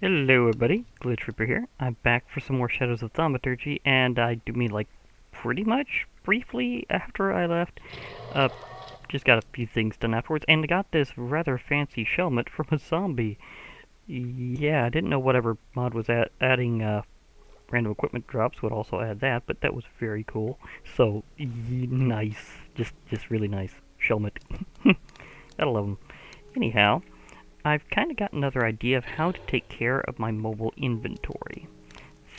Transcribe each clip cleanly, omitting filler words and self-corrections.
Hello everybody, Glitch Reaper here. I'm back for some more Shadows of Thaumaturgy, and I do mean like pretty much briefly after I left. Uh, just got a few things done afterwards, and I got this rather fancy helmet from a zombie. Yeah, I didn't know whatever mod was adding random equipment drops would also add that, but that was very cool. So, nice. Just really nice. Helmet. Gotta love them. Anyhow, I've kind of got another idea of how to take care of my mobile inventory.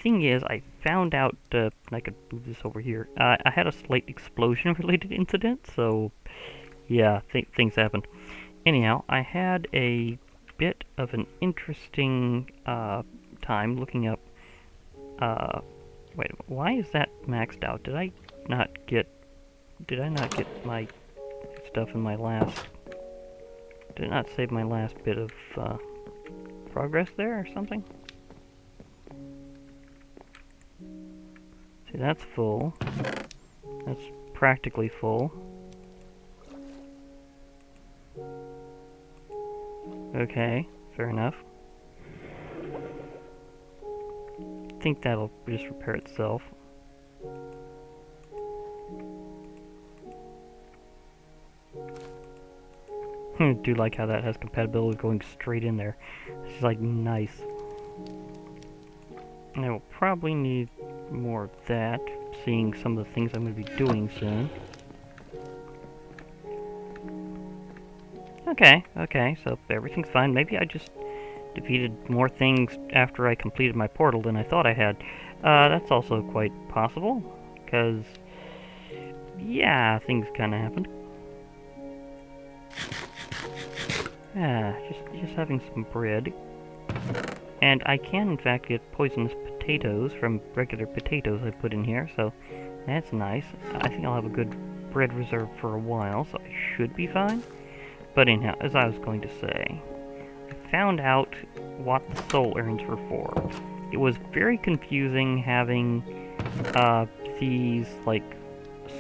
Thing is, I found out, I could move this over here, I had a slight explosion-related incident, so, yeah, things happened. Anyhow, I had a bit of an interesting, time looking up, wait, why is that maxed out? Did I not get my stuff in my last... Did it not save my last bit of progress there or something? See, that's full. That's practically full. Okay, fair enough. I think that'll just repair itself. I do like how that has compatibility going straight in there. It's like nice. And I will probably need more of that, seeing some of the things I'm going to be doing soon. Okay, so everything's fine. Maybe I just defeated more things after I completed my portal than I thought I had. That's also quite possible, because, yeah, things kind of happened. Yeah, just having some bread. And I can, in fact, get poisonous potatoes from regular potatoes I put in here, so that's nice. I think I'll have a good bread reserve for a while, so I should be fine. But anyhow, as I was going to say, I found out what the soul urns were for. It was very confusing having these, like,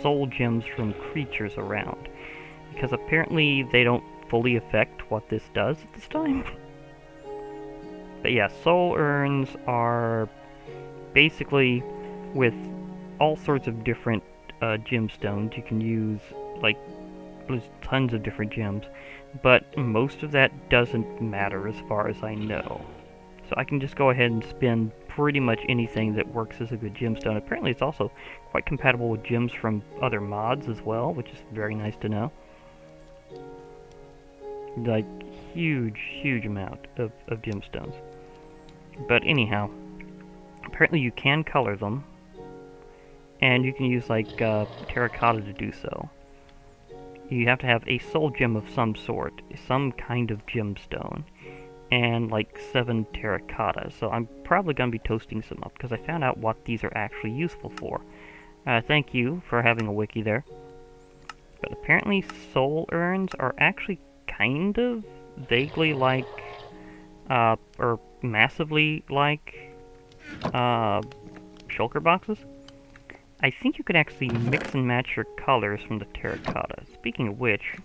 soul gems from creatures around, because apparently they don't fully affect what this does at this time. But yeah, soul urns are basically with all sorts of different gemstones. You can use, like, there's tons of different gems, but most of that doesn't matter as far as I know. So I can just go ahead and spin pretty much anything that works as a good gemstone. Apparently it's also quite compatible with gems from other mods as well, which is very nice to know. Like, huge amount of gemstones. But anyhow, apparently you can color them, and you can use, like, terracotta to do so. You have to have a soul gem of some sort, some kind of gemstone, and, like, 7 terracotta. So I'm probably going to be toasting some up, because I found out what these are actually useful for. Thank you for having a wiki there. But apparently soul urns are actually kind of vaguely like, or massively like, shulker boxes. I think you could actually mix and match your colors from the terracotta. Speaking of which,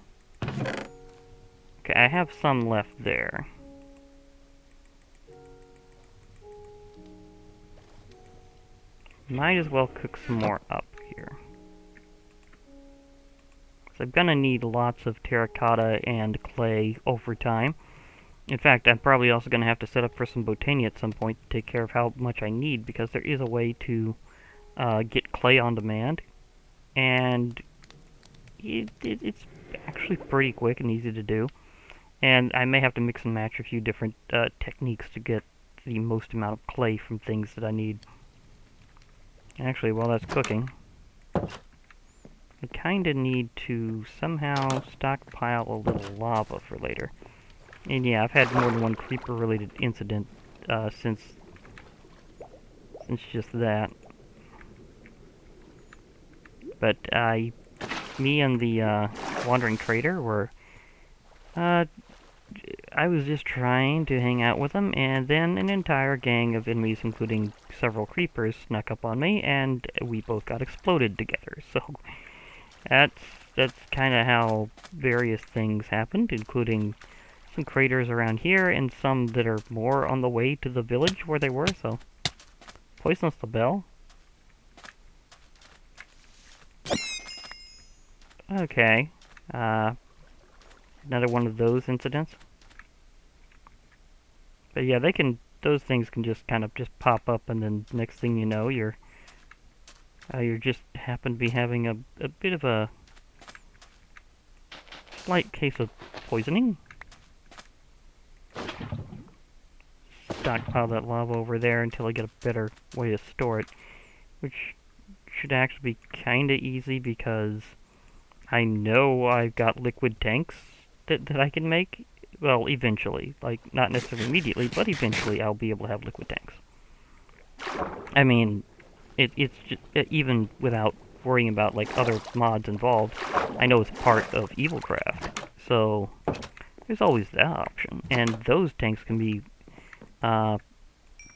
okay, I have some left there. Might as well cook some more up here. So I'm gonna need lots of terracotta and clay over time. In fact, I'm probably also gonna have to set up for some botania at some point to take care of how much I need, because there is a way to get clay on demand, and it's actually pretty quick and easy to do. And I may have to mix and match a few different techniques to get the most amount of clay from things that I need. Actually, while that's cooking, I kinda need to somehow stockpile a little lava for later. And yeah, I've had more than one creeper-related incident since just that. But me and the wandering trader were, I was just trying to hang out with them, and then an entire gang of enemies, including several creepers, snuck up on me, and we both got exploded together. So that's kind of how various things happened, including some craters around here, and some that are more on the way to the village where they were, so... Poisonous the bell. Okay. Another one of those incidents. But yeah, those things can just kind of just pop up, and then next thing you know, you're just happen to be having a bit of a slight case of poisoning. Stockpile that lava over there until I get a better way to store it, which should actually be kinda easy because I know I've got liquid tanks that I can make. Well, eventually. Like, not necessarily immediately, but eventually I'll be able to have liquid tanks. I mean, it's just, even without worrying about, like, other mods involved, I know it's part of Evilcraft. So, there's always that option. And those tanks can be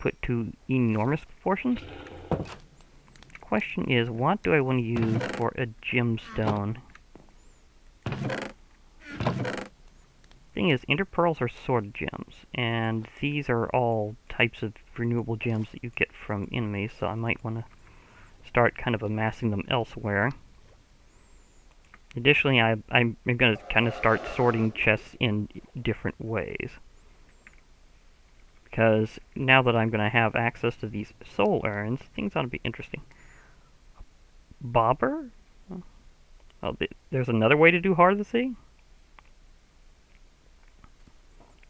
put to enormous proportions. The question is, what do I want to use for a gemstone? Thing is, ender pearls are sword gems, and these are all types of renewable gems that you get from enemies, so I might want to start kind of amassing them elsewhere. Additionally, I'm going to kind of start sorting chests in different ways. Because now that I'm going to have access to these soul urns, things ought to be interesting. Bobber? Oh, there's another way to do Heart of the Sea?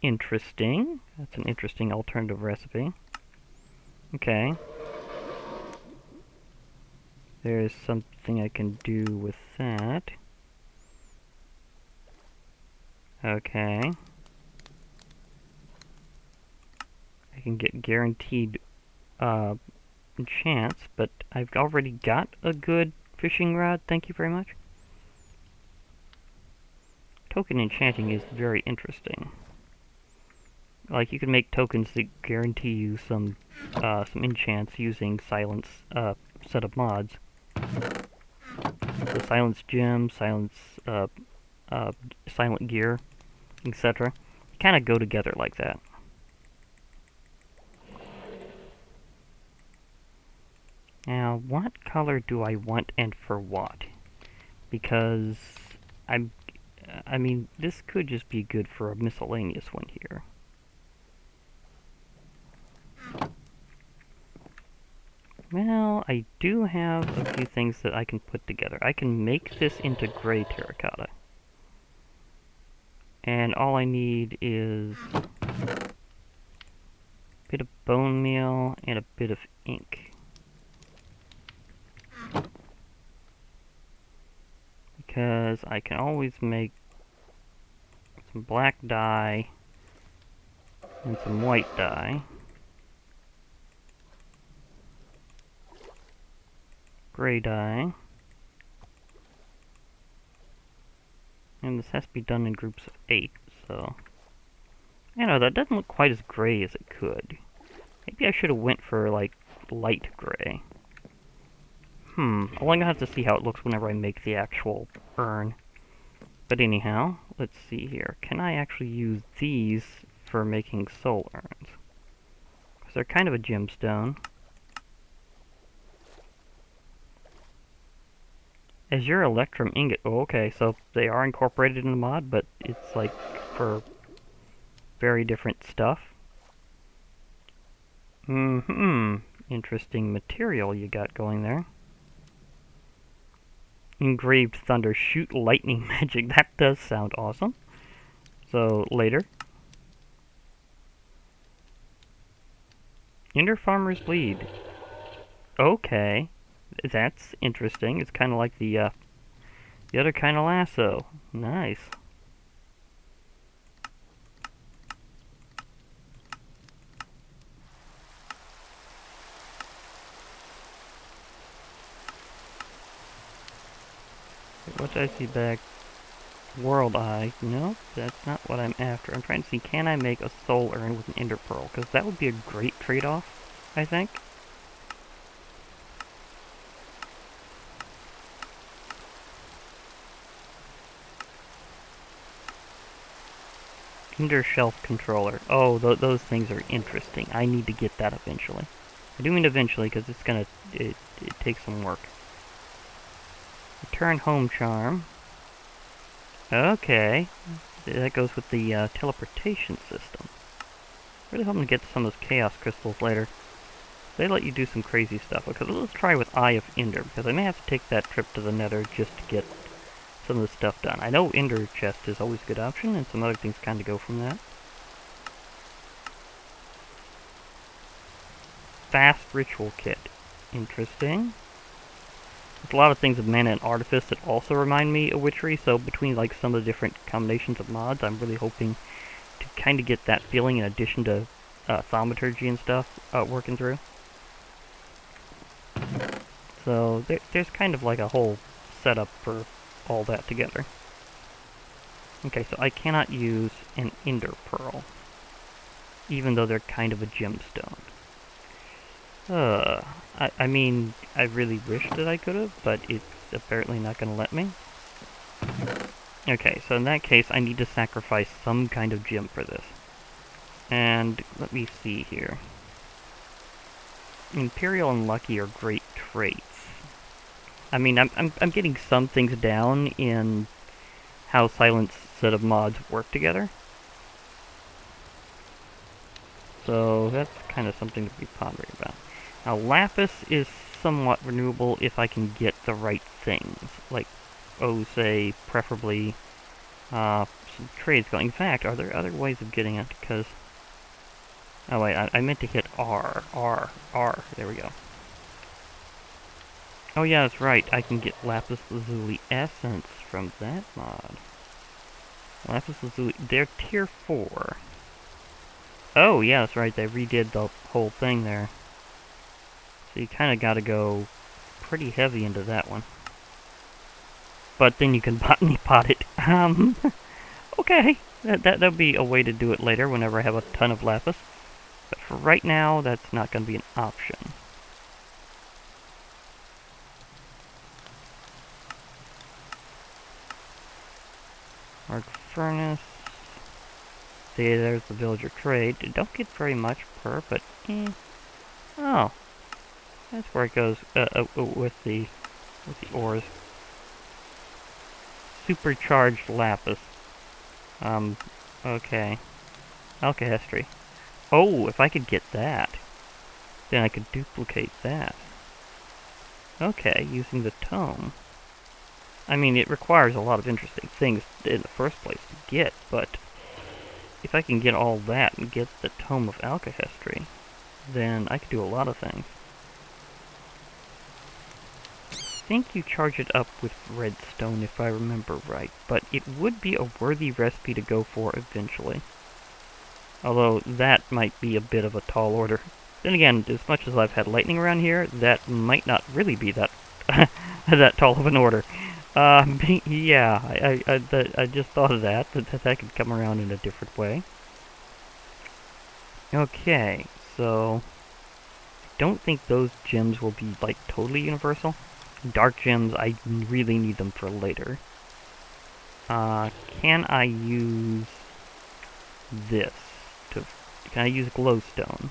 Interesting. That's an interesting alternative recipe. Okay. There's something I can do with that. Okay. I can get guaranteed chance, but I've already got a good fishing rod. Thank you very much. Token enchanting is very interesting. Like, you can make tokens that guarantee you some enchants using silence set of mods. The silence gem, silence silent gear, etc. Kind of go together like that. Now, what color do I want and for what? Because I mean, this could just be good for a miscellaneous one here. Well, I do have a few things that I can put together. I can make this into gray terracotta. And all I need is a bit of bone meal and a bit of ink. Because I can always make some black dye and some white dye. Gray dye. And this has to be done in groups of 8, so... I know, that doesn't look quite as gray as it could. Maybe I should have went for, like, light gray. Well, I'm gonna have to see how it looks whenever I make the actual urn. But anyhow, let's see here. Can I actually use these for making soul urns? Because they're kind of a gemstone. Azure Electrum Ingot. Oh, okay, so they are incorporated in the mod, but it's like for very different stuff. Interesting material you got going there. Engraved Thunder. Shoot lightning magic. That does sound awesome. So, later. Ender Farmer's Bleed. Okay. That's interesting. It's kind of like the other kind of lasso. Nice. What did I see back? World Eye. No, that's not what I'm after. I'm trying to see, can I make a soul urn with an ender pearl? Because that would be a great trade-off, I think. Ender Shelf Controller. Oh, those things are interesting. I need to get that eventually. I do mean eventually, because it's gonna... It takes some work. Return Home Charm. Okay. That goes with the teleportation system. Really hoping to get some of those Chaos Crystals later. They let you do some crazy stuff. Okay, let's try with Eye of Ender, because I may have to take that trip to the Nether just to get some of the stuff done. I know Ender Chest is always a good option, and some other things kind of go from that. Fast Ritual Kit. Interesting. There's a lot of things with Mana and Artifice that also remind me of Witchery, so between like some of the different combinations of mods, I'm really hoping to kind of get that feeling in addition to Thaumaturgy and stuff working through. So there's kind of like a whole setup for all that together. Okay, so I cannot use an Ender Pearl, even though they're kind of a gemstone. I mean, I really wish that I could have, but it's apparently not going to let me. Okay, so in that case, I need to sacrifice some kind of gem for this. And let me see here. Imperial and Lucky are great traits. I mean, I'm getting some things down in how Silent's set of mods work together. So that's kind of something to be pondering about. Now, Lapis is somewhat renewable if I can get the right things. Like, oh, say, preferably some trades going. In fact, are there other ways of getting it? Because... Oh, wait, I meant to hit R. There we go. Oh, yeah, that's right. I can get Lapis Lazuli Essence from that mod. Lapis Lazuli... They're tier 4. Oh, yeah, that's right. They redid the whole thing there. So you kind of got to go pretty heavy into that one. But then you can botany pot it. Okay. That'll be a way to do it later whenever I have a ton of Lapis. But for right now, that's not going to be an option. Arc Furnace. See, there's the Villager Trade. You don't get very much per, but oh. That's where it goes with the ores. Supercharged Lapis. Okay. Alkahestry. Oh, if I could get that, then I could duplicate that. Okay, using the tome. I mean, it requires a lot of interesting things in the first place to get, but if I can get all that and get the Tome of Alkahestry, then I could do a lot of things. I think you charge it up with redstone if I remember right, but it would be a worthy recipe to go for eventually. Although that might be a bit of a tall order. Then again, as much as I've had lightning around here, that might not really be that that tall of an order. Yeah, I just thought of that could come around in a different way. Okay, so I don't think those gems will be like totally universal. Dark gems, I really need them for later. Can I use this? Can I use Glowstone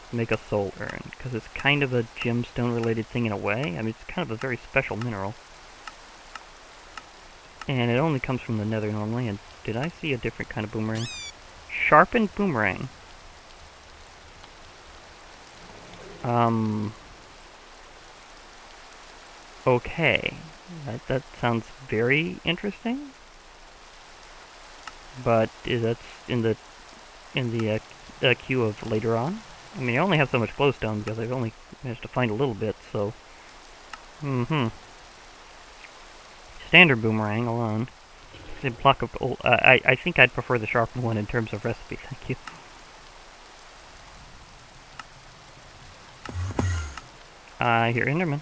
to make a soul urn? Because it's kind of a gemstone related thing in a way. I mean, it's kind of a very special mineral. And it only comes from the Nether normally. And did I see a different kind of boomerang? Sharpened boomerang. Okay. That sounds very interesting. But that's in the queue of later on. I mean, I only have so much glowstone because I've only managed to find a little bit, so... Standard boomerang alone. Block of old, I think I'd prefer the sharpened one in terms of recipe, thank you. I hear Enderman.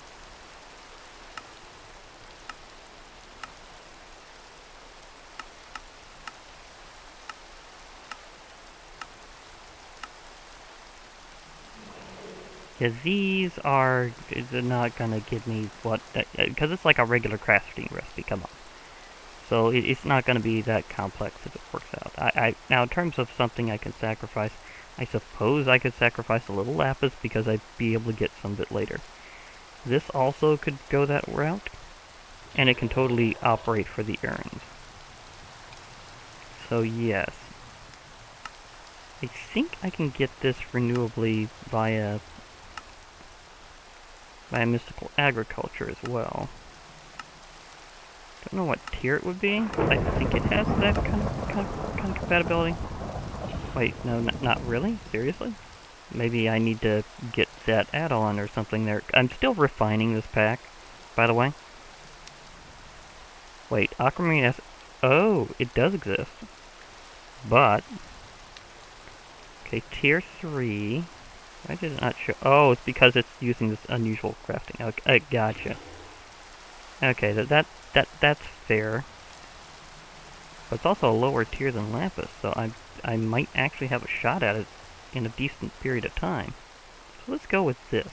Yeah, these are not gonna give me what... because it's like a regular crafting recipe, come on. So it's not going to be that complex if it works out. Now, in terms of something I can sacrifice, I suppose I could sacrifice a little Lapis because I'd be able to get some of it later. This also could go that route, and it can totally operate for the Urnings. So yes. I think I can get this renewably via mystical agriculture as well. Don't know what tier it would be. I think it has that kind of compatibility. Wait, no, not really? Seriously? Maybe I need to get that add-on or something there. I'm still refining this pack, by the way. Wait, Aquamarine has... Oh, it does exist. But... Okay, tier 3... Why did it not show... Oh, it's because it's using this unusual crafting. Okay, gotcha. Okay, that's fair. But it's also a lower tier than Lapis, so I might actually have a shot at it in a decent period of time. So let's go with this.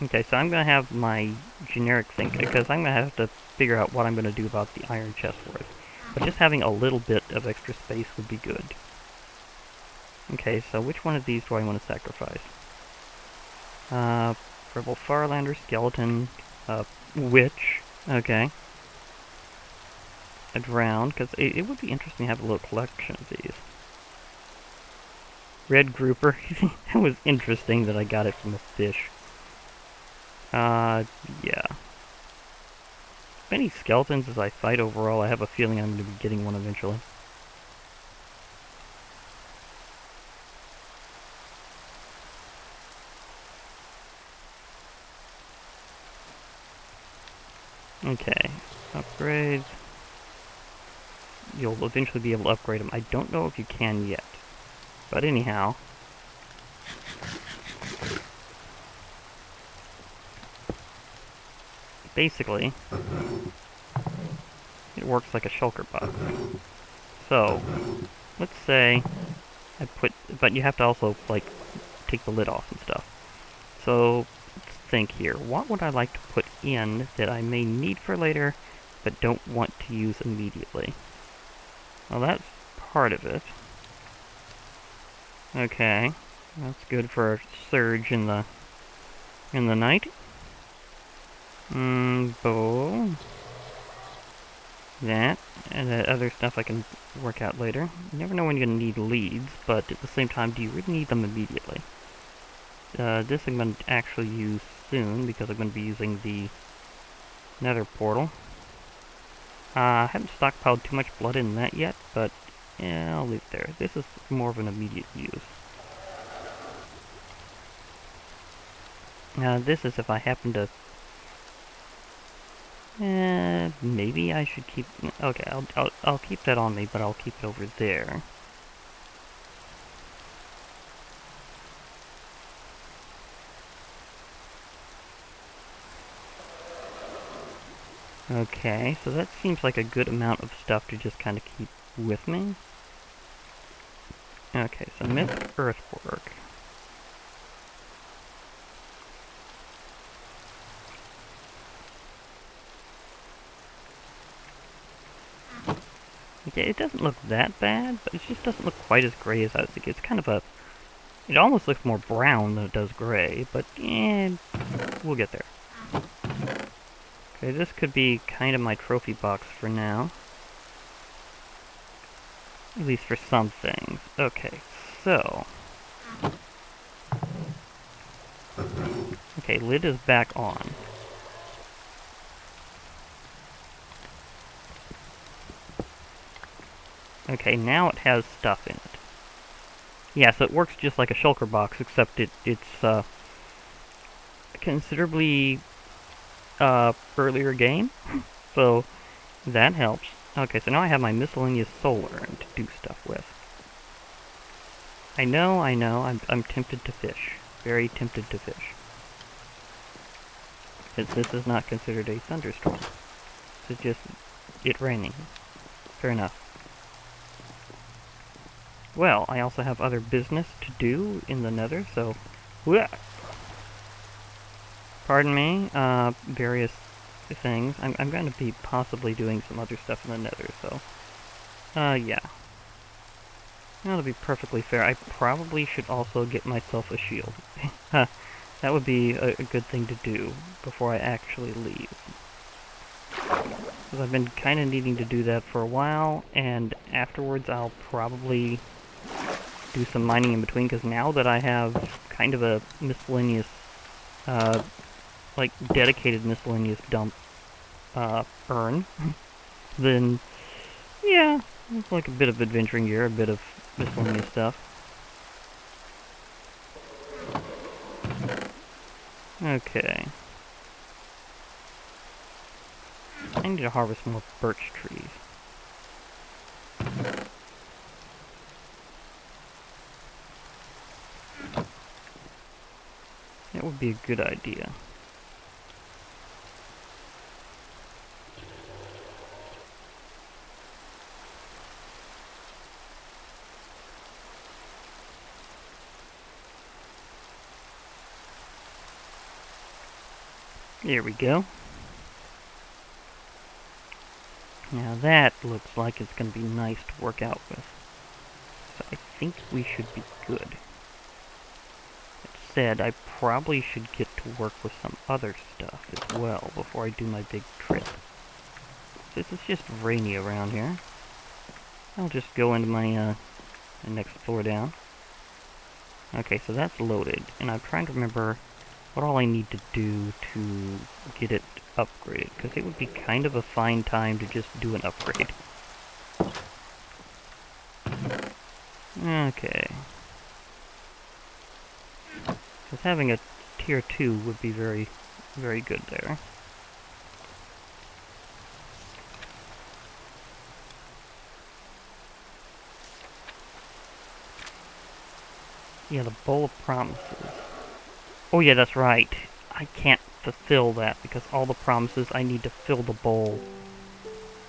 Okay, so I'm going to have my generic thing, because I'm going to have to figure out what I'm going to do about the iron chest worth. But just having a little bit of extra space would be good. Okay, so which one of these do I want to sacrifice? Rebel Farlander, Skeleton, Witch. Okay. A Drown, because it would be interesting to have a little collection of these. Red Grouper. That was interesting that I got it from a fish. Yeah. Many skeletons as I fight overall. I have a feeling I'm going to be getting one eventually. Okay. Upgrades. You'll eventually be able to upgrade them. I don't know if you can yet. But anyhow. Basically, it works like a shulker box. So, let's say I put... But you have to also, like, take the lid off and stuff. So, let's think here. What would I like to put in that I may need for later, but don't want to use immediately? Well, that's part of it. Okay. That's good for a surge in the night. Bow. That. And the other stuff I can work out later. You never know when you're going to need leads, but at the same time, do you really need them immediately? This I'm going to actually use soon, because I'm going to be using the Nether portal. I haven't stockpiled too much blood in that yet, but yeah, I'll leave it there. This is more of an immediate use. This is if I happen to... maybe I should keep... Okay, I'll keep that on me, but I'll keep it over there. Okay, so that seems like a good amount of stuff to just kind of keep with me. Okay, so myth earthwork. Okay, it doesn't look that bad, but it just doesn't look quite as gray as I was thinking. It's kind of a... It almost looks more brown than it does gray, but we'll get there. Okay, this could be kind of my trophy box for now. At least for some things. Okay, so... Okay, lid is back on. Okay, now it has stuff in it. Yeah, so it works just like a shulker box, except it's considerably earlier game. So that helps. Okay, so now I have my miscellaneous soul urn to do stuff with. I know, I'm tempted to fish. Very tempted to fish. Because this is not considered a thunderstorm. It's just it raining. Fair enough. Well, I also have other business to do in the Nether, so... Pardon me, various things. I'm going to be possibly doing some other stuff in the Nether, so... yeah. Now, to be perfectly fair, I probably should also get myself a shield. That would be a good thing to do before I actually leave. Because I've been kind of needing to do that for a while, and afterwards I'll probably do some mining in between, because now that I have kind of a miscellaneous, like, dedicated miscellaneous dump, urn, then, yeah, it's like a bit of adventuring gear, a bit of miscellaneous stuff. Okay. I need to harvest more birch trees. That would be a good idea. There we go. Now that looks like it's going to be nice to work out with. So I think we should be good. That said, I probably should get to work with some other stuff as well before I do my big trip. Since it's just rainy around here, I'll just go into my next floor down. Okay, so that's loaded, and I'm trying to remember what all I need to do to get it upgraded, because it would be kind of a fine time to just do an upgrade. Okay. Because having a tier 2 would be very, very good there. Yeah, the Bowl of Promises. Oh yeah, that's right. I can't fulfill that because all the promises I need to fill the bowl.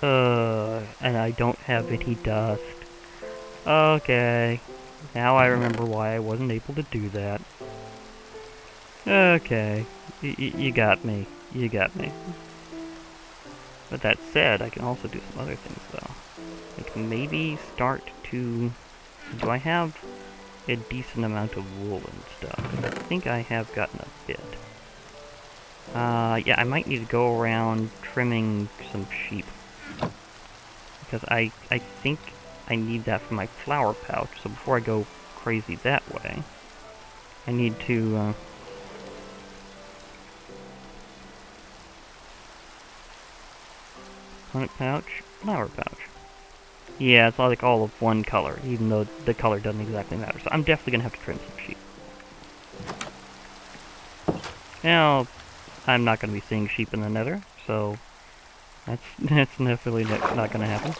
And I don't have any dust. Okay. Now I remember why I wasn't able to do that. Okay. You got me. You got me. But that said, I can also do some other things though. Like maybe start to... Do I have a decent amount of wool and stuff? I think I have gotten a bit. Yeah, I might need to go around trimming some sheep. Because I think I need that for my flower pouch, so before I go crazy that way, I need to, component pouch, flower pouch. Yeah, it's like all of one color, even though the color doesn't exactly matter. So I'm definitely gonna have to trim some sheep. Now, I'm not gonna be seeing sheep in the Nether, so that's definitely not gonna happen.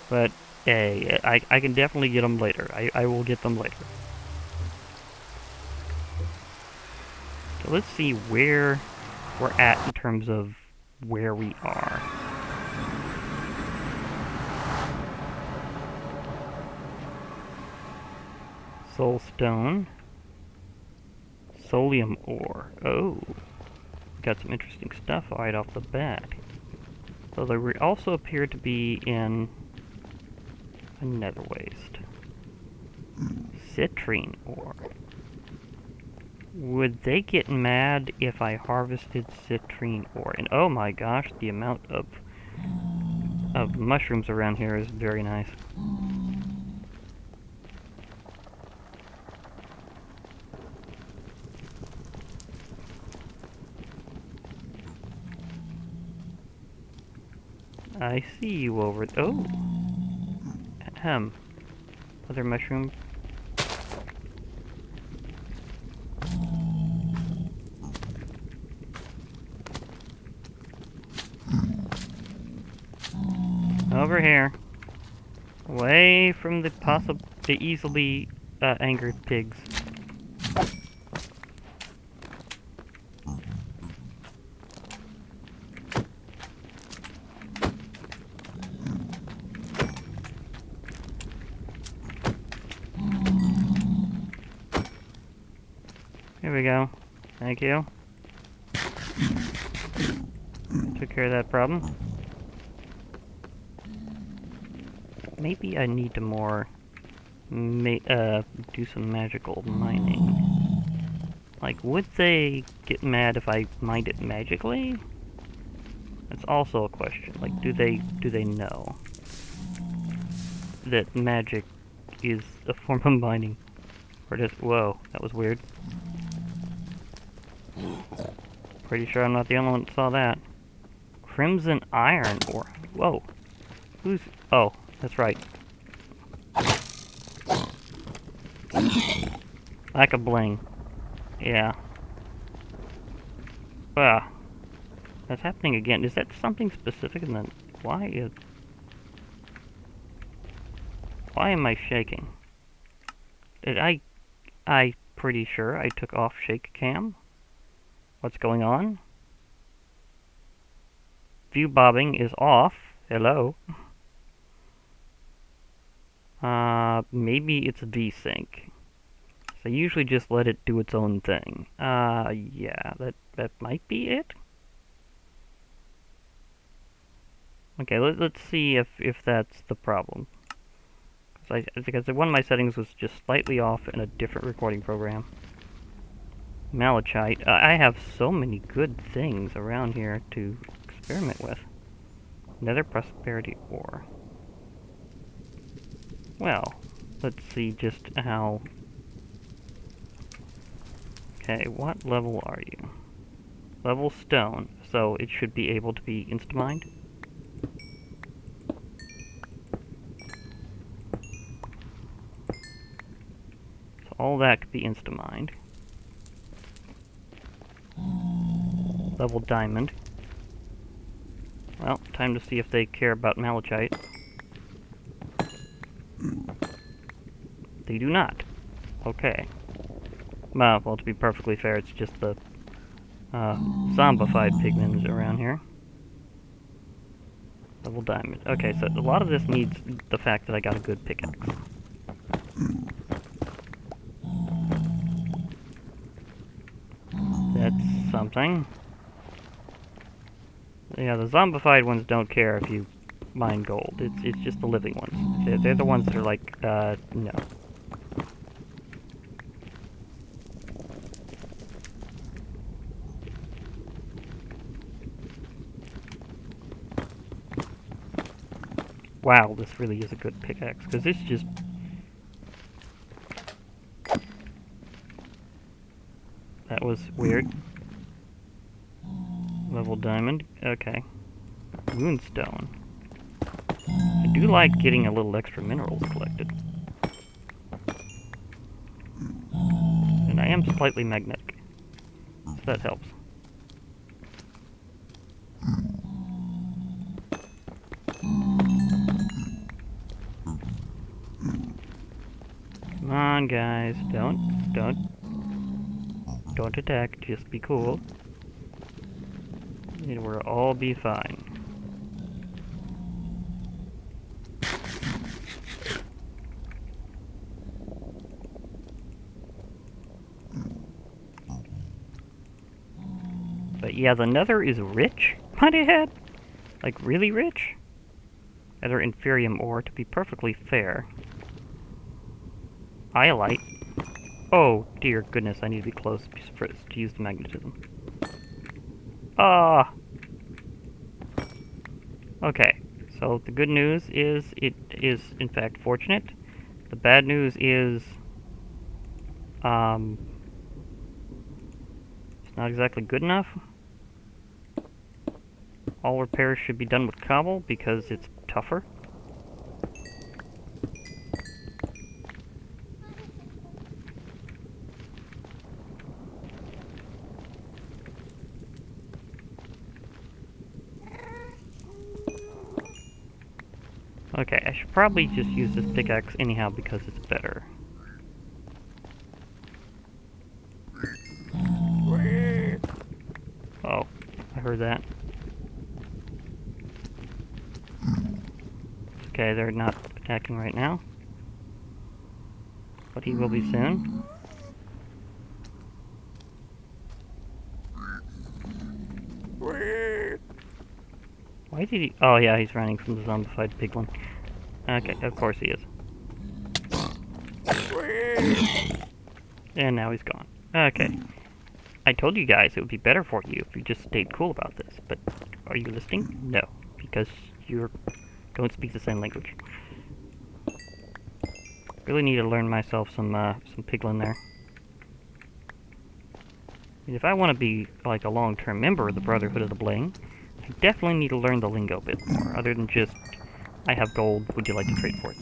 But hey, I can definitely get them later. I will get them later. So let's see where we're at in terms of where we are. Soulstone. Solium ore. Oh. Got some interesting stuff right off the bat. So they also appear to be in a nether waste. Citrine ore. Would they get mad if I harvested citrine ore? And oh my gosh, the amount of mushrooms around here is very nice. I see you over... Oh! Other mushroom. Over here. Away from the easily angered pigs. Here we go. Thank you. took care of that problem. Maybe I need to more do some magical mining. Like, would they get mad if I mined it magically? That's also a question. Like, do they know that magic is a form of mining? Or just, whoa, that was weird. Pretty sure I'm not the only one that saw that. Crimson iron ore. Whoa. Who's, oh, that's right. Lack of bling. Yeah. Ah. That's happening again. Is that something specific? And then why am I shaking? I pretty sure I took off shake cam. What's going on? View bobbing is off. Hello. Maybe it's VSync. So I usually just let it do its own thing. Yeah, that might be it. Okay, let's see if that's the problem. Because one of my settings was just slightly off in a different recording program. Malachite. I have so many good things around here to experiment with. Nether prosperity ore. Well, let's see just how... Okay, what level are you? Level stone, so it should be able to be insta-mined. So all that could be insta-mined. Level diamond. Well, time to see if they care about malachite. They do not. Okay. Well, to be perfectly fair, it's just the zombified pigments around here. Level diamond. Okay, so a lot of this needs the fact that I got a good pickaxe. That's something. Yeah, the zombified ones don't care if you mine gold. It's just the living ones. They're the ones that are like, no. Wow, this really is a good pickaxe, because this just... That was weird. Level diamond, okay. Moonstone. I do like getting a little extra minerals collected. And I am slightly magnetic, so that helps. Come on, guys, don't attack, just be cool. And we'll all be fine. But yeah, the Nether is rich, might I add? Like, really rich? Nether inferium ore, to be perfectly fair. Iolite. Oh, dear goodness, I need to be close to use the magnetism. Ah! Okay, so the good news is it is, in fact, fortunate. The bad news is, it's not exactly good enough. All repairs should be done with cobble because it's tougher. Okay, I should probably just use this pickaxe anyhow because it's better. Oh, I heard that. Okay, they're not attacking right now. But he will be soon. Why did he... Oh yeah, he's running from the zombified piglin. Okay, of course he is. And now he's gone. Okay. I told you guys it would be better for you if you just stayed cool about this, but are you listening? No, because you don't speak the same language. Really need to learn myself some piglin there. And if I want to be like a long-term member of the Brotherhood of the Bling, I definitely need to learn the lingo a bit more, other than just, I have gold, would you like to trade for it?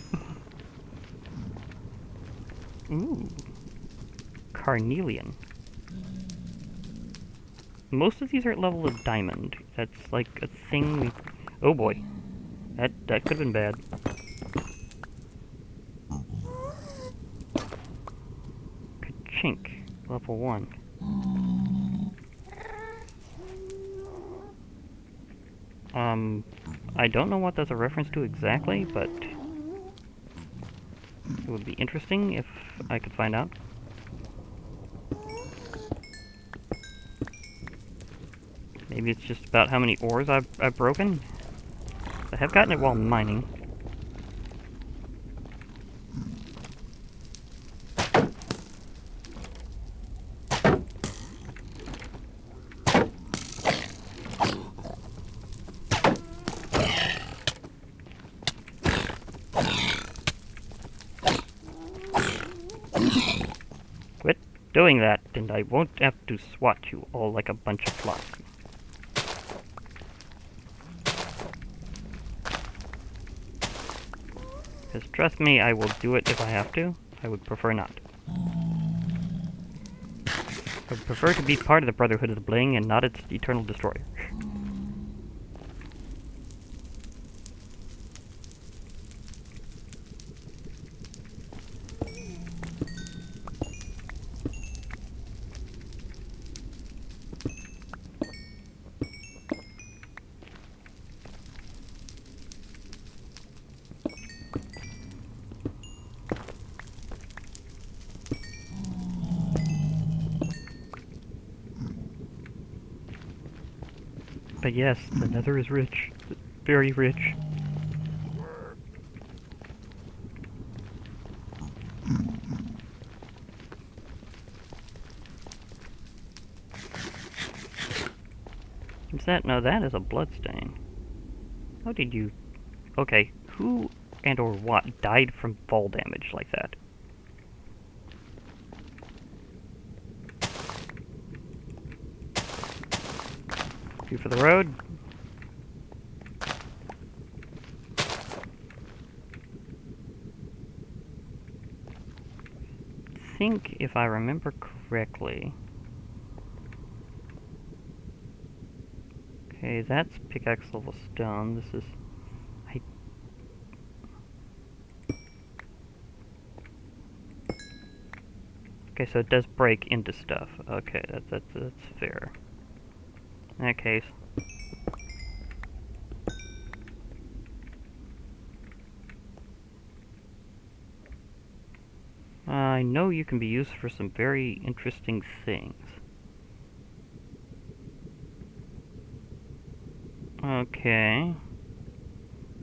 Ooh. Carnelian. Most of these are at level of diamond. That's like a thing we... Oh boy. That could have been bad. Kachink. Level 1. I don't know what that's a reference to exactly, but it would be interesting if I could find out. Maybe it's just about how many ores I've broken. I have gotten it while mining. Quit doing that, and I won't have to swat you all like a bunch of flies. Because trust me, I will do it if I have to. I would prefer not. I would prefer to be part of the Brotherhood of the Bling and not its eternal destroyer. But yes, the Nether is rich. Very rich. What's that? No, that is a bloodstain. How did you... Okay, who and or what died from fall damage like that? Two for the road. I think, if I remember correctly... Okay, that's pickaxe level stone. This is... Okay, so it does break into stuff. Okay, that's fair. In that case... I know you can be used for some very interesting things. Okay.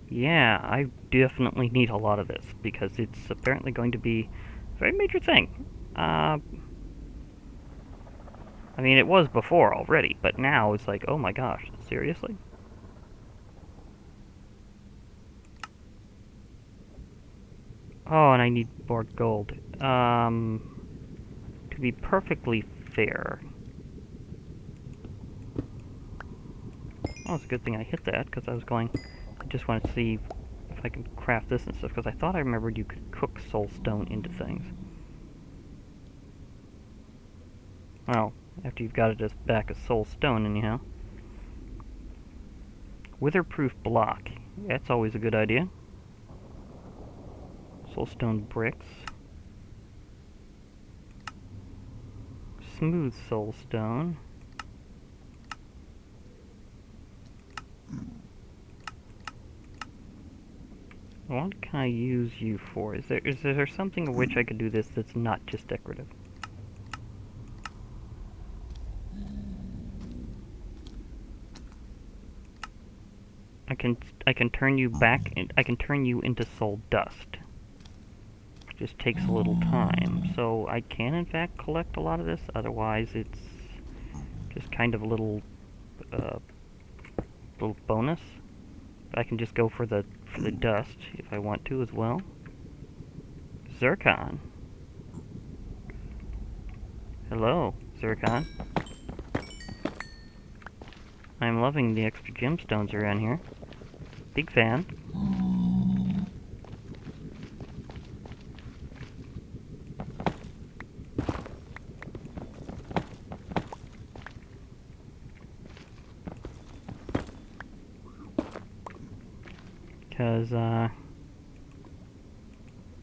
Yeah, I definitely need a lot of this, because it's apparently going to be a very major thing. I mean, it was before already, but now it's like, oh my gosh, seriously? Oh, and I need more gold. To be perfectly fair... Oh, it's a good thing I hit that, because I was going... I just wanted to see if I can craft this and stuff, because I thought I remembered you could cook soul stone into things. Well, after you've got it as back as soul stone, anyhow. Witherproof block. That's always a good idea. Soulstone bricks. Smooth soulstone. What can I use you for? Is there something in which I could do this that's not just decorative? I can turn you back. I can turn you into soul dust. Just takes a little time. So I can in fact collect a lot of this. Otherwise, it's just kind of a little bonus. But I can just go for the dust if I want to as well. Zircon. Hello, Zircon. I'm loving the extra gemstones around here. Big fan. Because,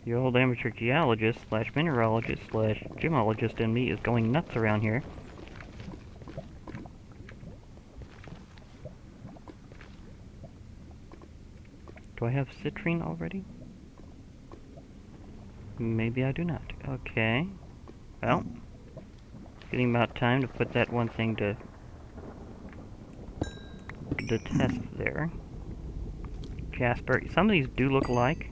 the old amateur geologist slash mineralogist slash gemologist in me is going nuts around here. Do I have citrine already? Maybe I do not. Okay. Well, it's getting about time to put that one thing to test there. Jasper. Some of these do look alike.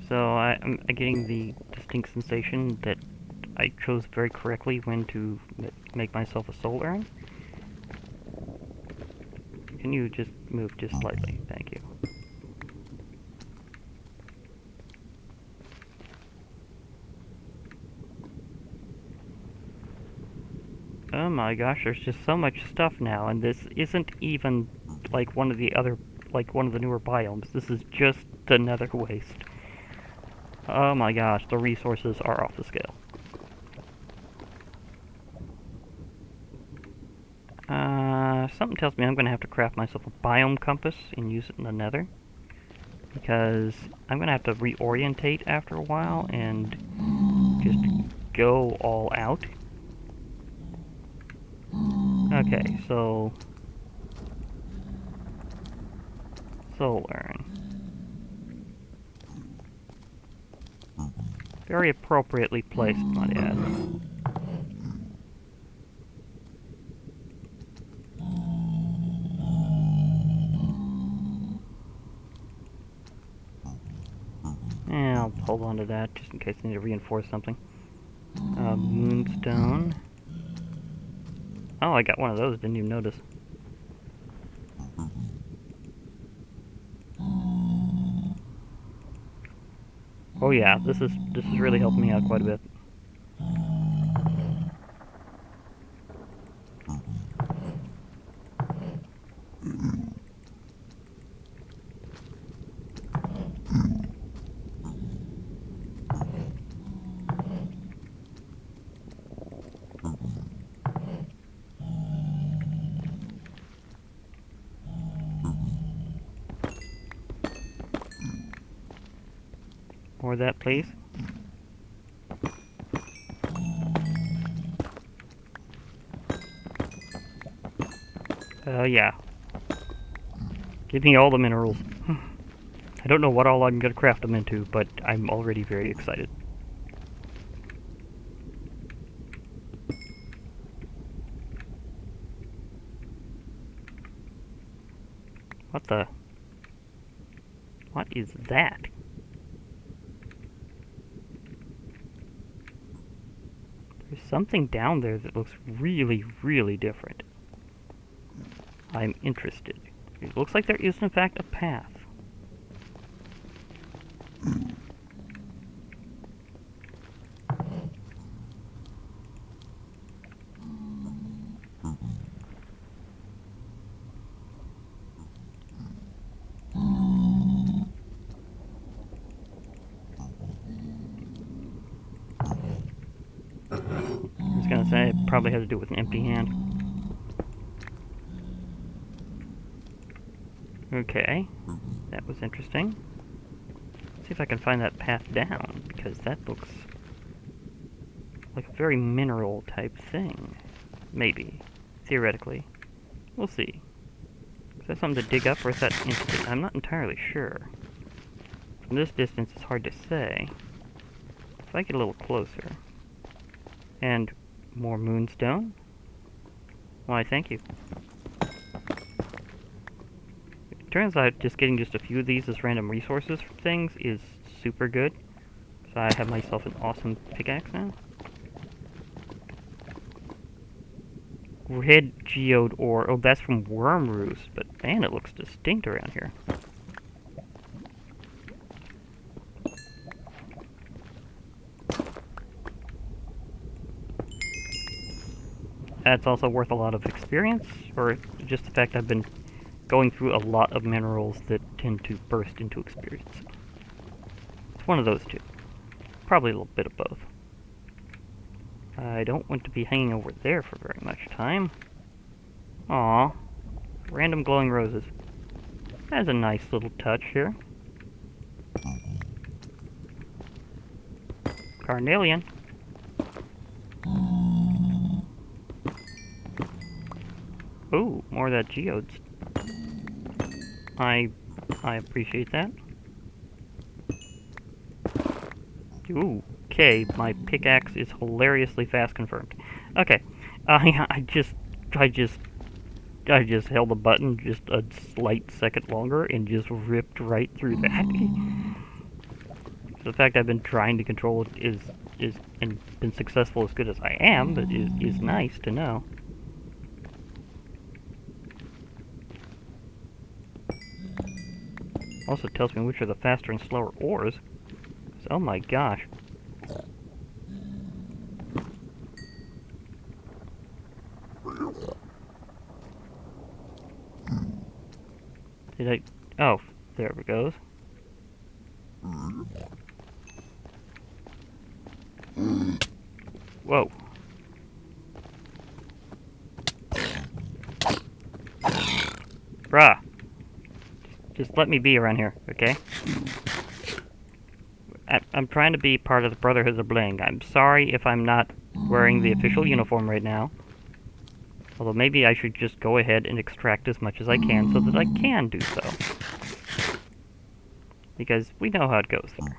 So I'm getting the distinct sensation that I chose very correctly when to make myself a soul urn. Can you just move just slightly? Thank you. Oh my gosh, there's just so much stuff now, and this isn't even like one of the newer biomes. This is just the Nether waste. Oh my gosh, the resources are off the scale. Something tells me I'm going to have to craft myself a biome compass and use it in the Nether. Because I'm going to have to reorientate after a while and just go all out. Okay, so... Soul urn. Very appropriately placed, might I add. Yeah, I'll hold on to that just in case I need to reinforce something. Moonstone. Oh, I got one of those, didn't even notice. Oh yeah, this is really helping me out quite a bit. More of that, please. Yeah. Give me all the minerals. I don't know what all I'm gonna craft them into, but I'm already very excited. What is that? There's something down there that looks really, really different. I'm interested. It looks like there is, in fact, a path. I was gonna say, it probably had to do with an empty hand. Okay, that was interesting. Let's see if I can find that path down, because that looks like a very mineral type thing. Maybe. Theoretically. We'll see. Is that something to dig up, or is that instant? I'm not entirely sure. From this distance, it's hard to say. If I get a little closer. And more moonstone. Why, thank you. It turns out just getting just a few of these as random resources from things is super good. So I have myself an awesome pickaxe now. Red geode ore. Oh, that's from worm roost, but man, it looks distinct around here. That's also worth a lot of experience, or just the fact I've been going through a lot of minerals that tend to burst into experience. It's one of those two. Probably a little bit of both. I don't want to be hanging over there for very much time. Aww. Random glowing roses. That's a nice little touch here. Carnelian. Ooh, more of that geodes. I appreciate that. Ooh, okay, my pickaxe is hilariously fast confirmed. Okay, I just held the button just a slight second longer and just ripped right through that. The fact I've been trying to control it is and been successful as good as I am, but is nice to know. Also tells me which are the faster and slower ores. So, oh my gosh. Did I... Oh, there it goes. Whoa. Bruh. Just let me be around here, okay? I'm trying to be part of the Brotherhood of Bling. I'm sorry if I'm not wearing the official uniform right now. Although maybe I should just go ahead and extract as much as I can so that I can do so. Because we know how it goes there.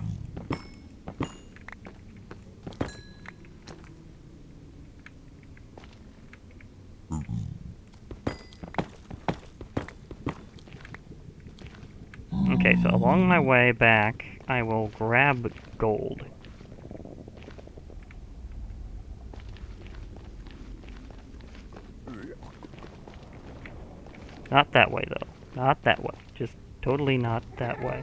Okay, so along my way back, I will grab gold. Not that way, though. Not that way. Just totally not that way.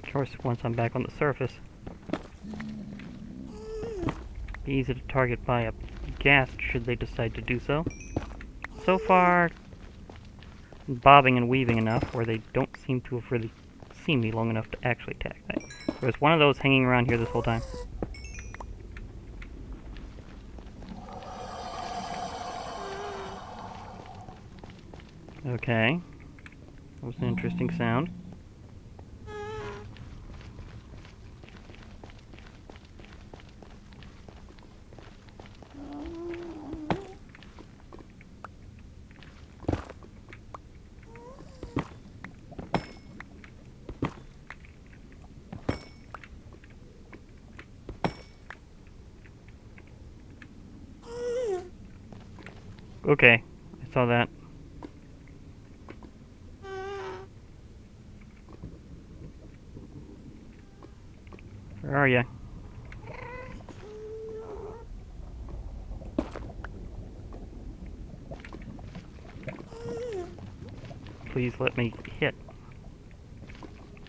Of course, once I'm back on the surface, be easy to target by a ghast should they decide to do so. So far, bobbing and weaving enough where they don't seem to have really seen me long enough to actually attack me. There's one of those hanging around here this whole time. Okay. That was an interesting sound. Okay, I saw that. Where are ya? Please let me hit.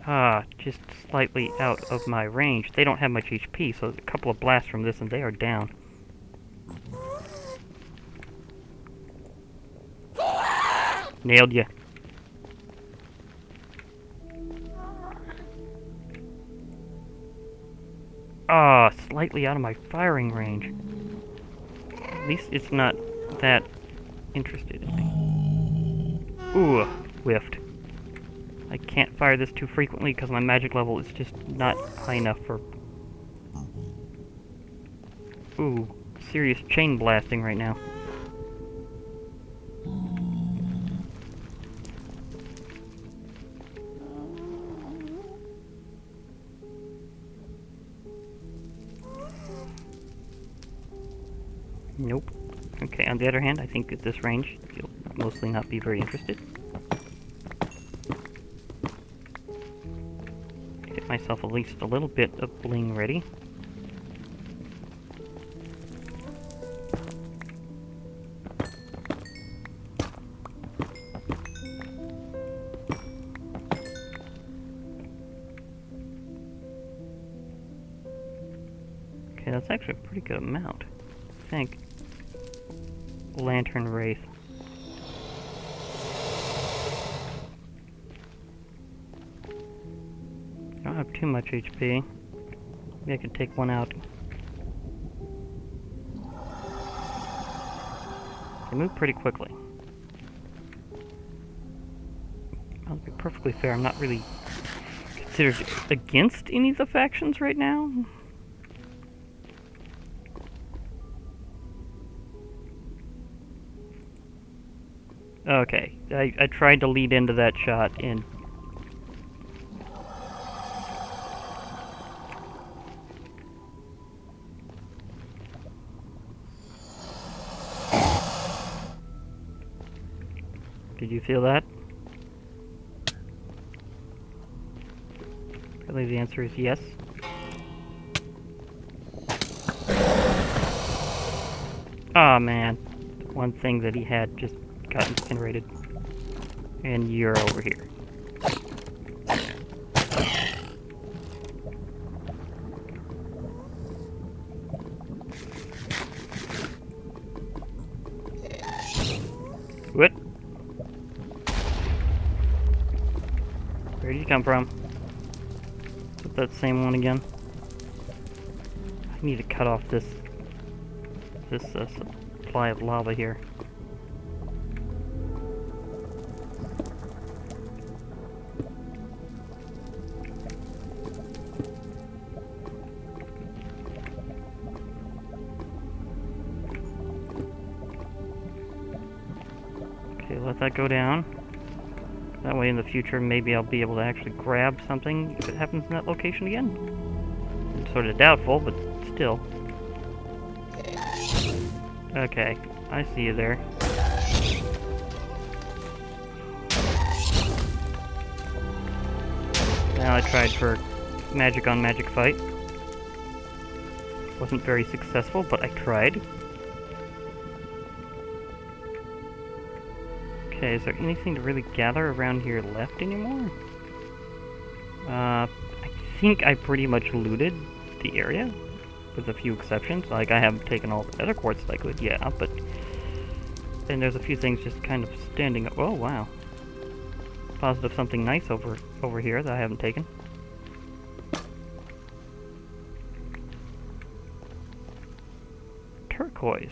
Ah, just slightly out of my range. They don't have much HP, so a couple of blasts from this and they are down. Nailed ya. Ah, slightly out of my firing range. At least it's not that interested in me. Ooh, whiffed. I can't fire this too frequently because my magic level is just not high enough for... Ooh, serious chain blasting right now. Nope. Okay, on the other hand, I think at this range, you'll mostly not be very interested. Get myself at least a little bit of bling ready. Okay, that's actually a pretty good amount, I think. Lantern Wraith. I don't have too much HP. Maybe I could take one out. They move pretty quickly. I'll be perfectly fair, I'm not really considered against any of the factions right now. Okay, I tried to lead into that shot and... Did you feel that? Really, the answer is yes. Oh man, one thing that he had just got incinerated. And you're over here. What? Where did you come from? Is it that same one again? I need to cut off this supply of lava here. Okay, let that go down. That way in the future maybe I'll be able to actually grab something if it happens in that location again. It's sort of doubtful, but still. Okay, I see you there. Now I tried for magic on magic fight. Wasn't very successful, but I tried. Okay, is there anything to really gather around here left anymore? I think I pretty much looted the area, with a few exceptions. Like, I haven't taken all the other quartz that I could, yeah, but... then there's a few things just kind of standing up. Oh, wow. Positive something nice over here that I haven't taken. Turquoise.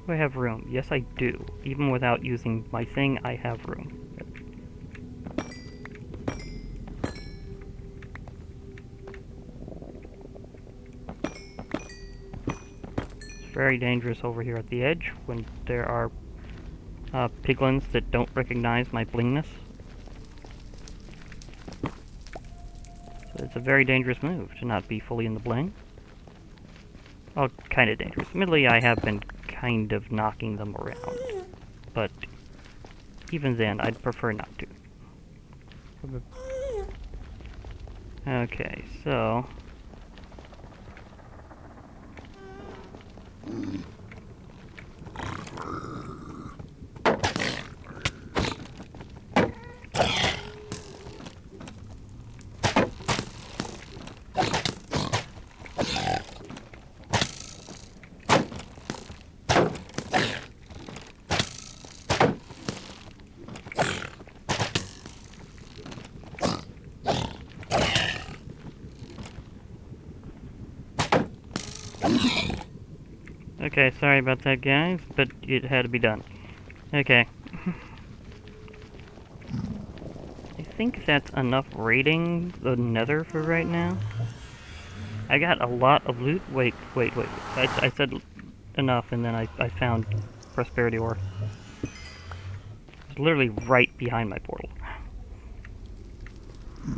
Do I have room? Yes, I do. Even without using my thing, I have room. It's very dangerous over here at the edge when there are piglins that don't recognize my blingness. So it's a very dangerous move to not be fully in the bling. Oh, kind of dangerous. Admittedly, I have been kind of knocking them around, but even then, I'd prefer not to. Okay, so... Okay, sorry about that, guys, but it had to be done. Okay. I think that's enough raiding the Nether for right now. I got a lot of loot. Wait. I said enough, and then I found prosperity ore. It's literally right behind my portal. I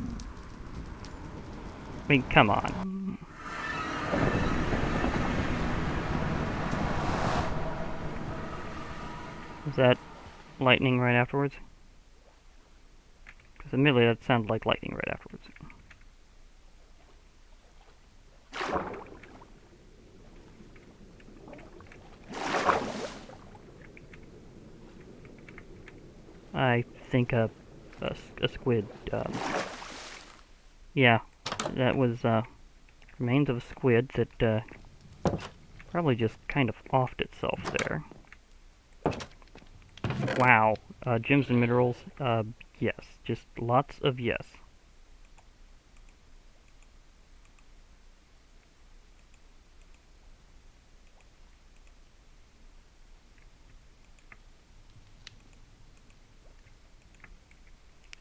mean, come on. Was that lightning right afterwards? Because admittedly that sounded like lightning right afterwards. I think a squid, yeah, that was, remains of a squid that, probably just kind of offed itself there. Wow. Gems and minerals, yes. Just lots of yes.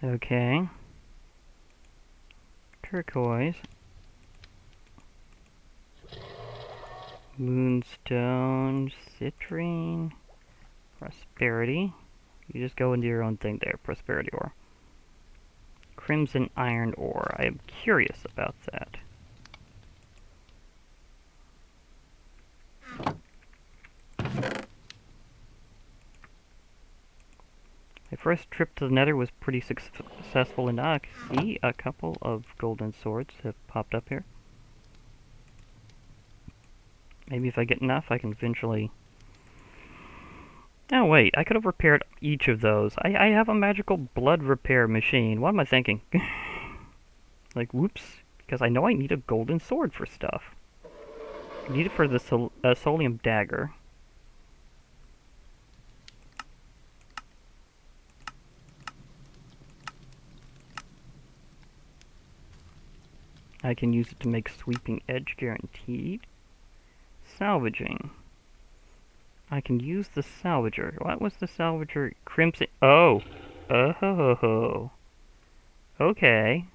Okay. Turquoise. Moonstone, citrine, prosperity. You just go into your own thing there, prosperity ore. Crimson iron ore. I am curious about that. My first trip to the Nether was pretty successful, and I see a couple of golden swords have popped up here. Maybe if I get enough, I can eventually... Oh wait, I could have repaired each of those. I have a magical blood repair machine. What am I thinking? Like, whoops. Because I know I need a golden sword for stuff. I need it for the Solium dagger. I can use it to make sweeping edge guaranteed. Salvaging. I can use the salvager. What was the salvager? Crimson. Oh. Oh. Okay.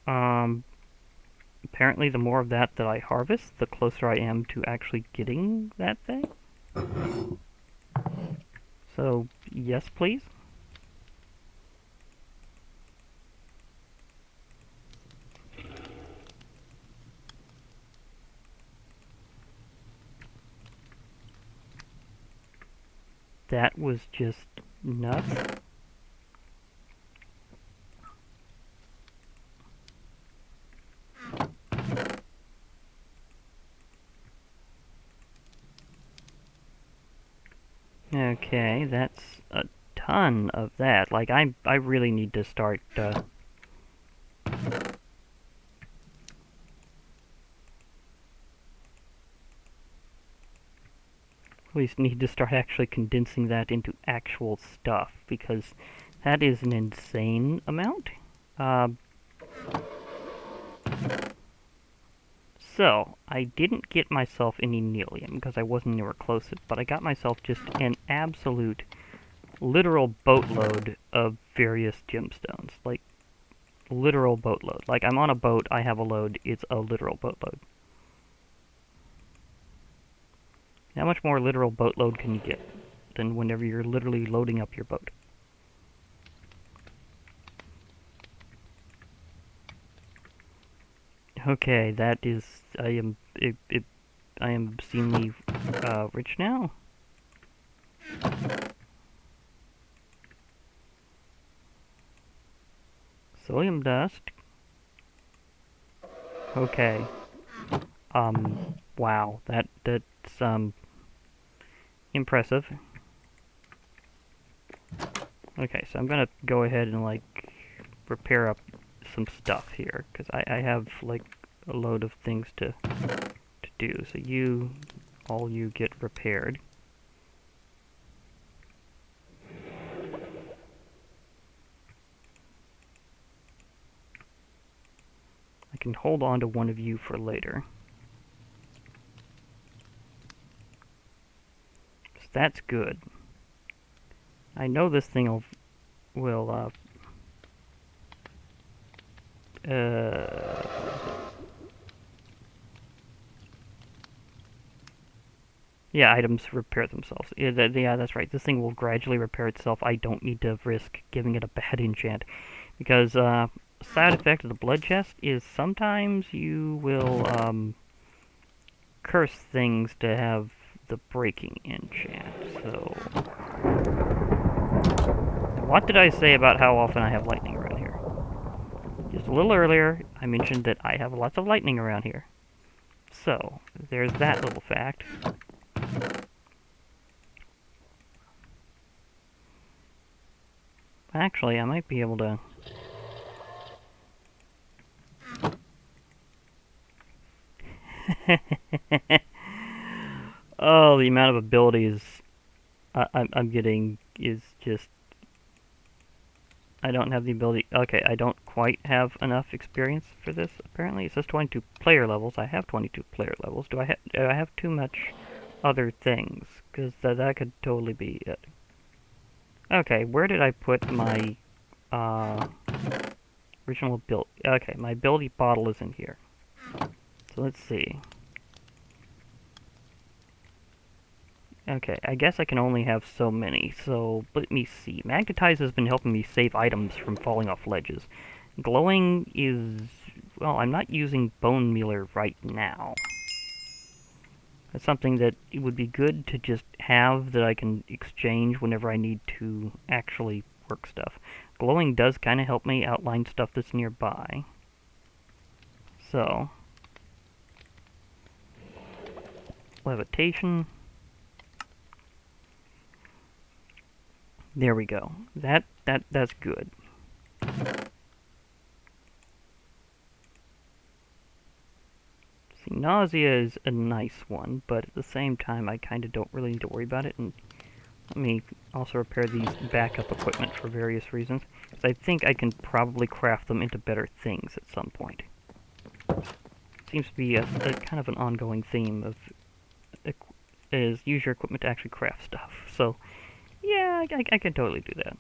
Apparently the more of that I harvest, the closer I am to actually getting that thing. So, yes please. That was just nuts. Okay, that's a ton of that. Like, I really need to start, at least need to start actually condensing that into actual stuff, because that is an insane amount. So, I didn't get myself any Nelium, because I wasn't anywhere close to it, but I got myself just an absolute, literal boatload of various gemstones. Like, literal boatload. Like, I'm on a boat, I have a load, it's a literal boatload. How much more literal boatload can you get than whenever you're literally loading up your boat? Okay, that is... I am obscenely rich now. Solium dust. Okay. Wow. That's impressive. Okay, so I'm gonna go ahead and, like, repair up some stuff here, because I have, like, a load of things to do. So all you get repaired. I can hold on to one of you for later. So that's good. I know this thing will yeah, items repair themselves. Yeah, that's right. This thing will gradually repair itself. I don't need to risk giving it a bad enchant. Because, side effect of the blood chest is sometimes you will, curse things to have the breaking enchant, so... What did I say about how often I have lightning around here? Just a little earlier, I mentioned that I have lots of lightning around here. So, there's that little fact. Actually, I might be able to... Oh, the amount of abilities I'm getting is just... I don't have the ability... Okay, I don't quite have enough experience for this, apparently. It says 22 player levels. I have 22 player levels. Do I have too much other things? Because that could totally be it. Okay, where did I put my original build? Okay, my ability bottle is in here. So let's see. Okay, I guess I can only have so many, so let me see. Magnetize has been helping me save items from falling off ledges. Glowing is... well, I'm not using Bone Mealer right now. That's something that it would be good to just have that I can exchange whenever I need to actually work stuff. Glowing does kind of help me outline stuff that's nearby. So... levitation... There we go. That's good. See, nausea is a nice one, but at the same time, I kind of don't really need to worry about it. And let me also repair these backup equipment for various reasons, because I think I can probably craft them into better things at some point. Seems to be a kind of an ongoing theme of is use your equipment to actually craft stuff. So. Yeah, I can totally do that.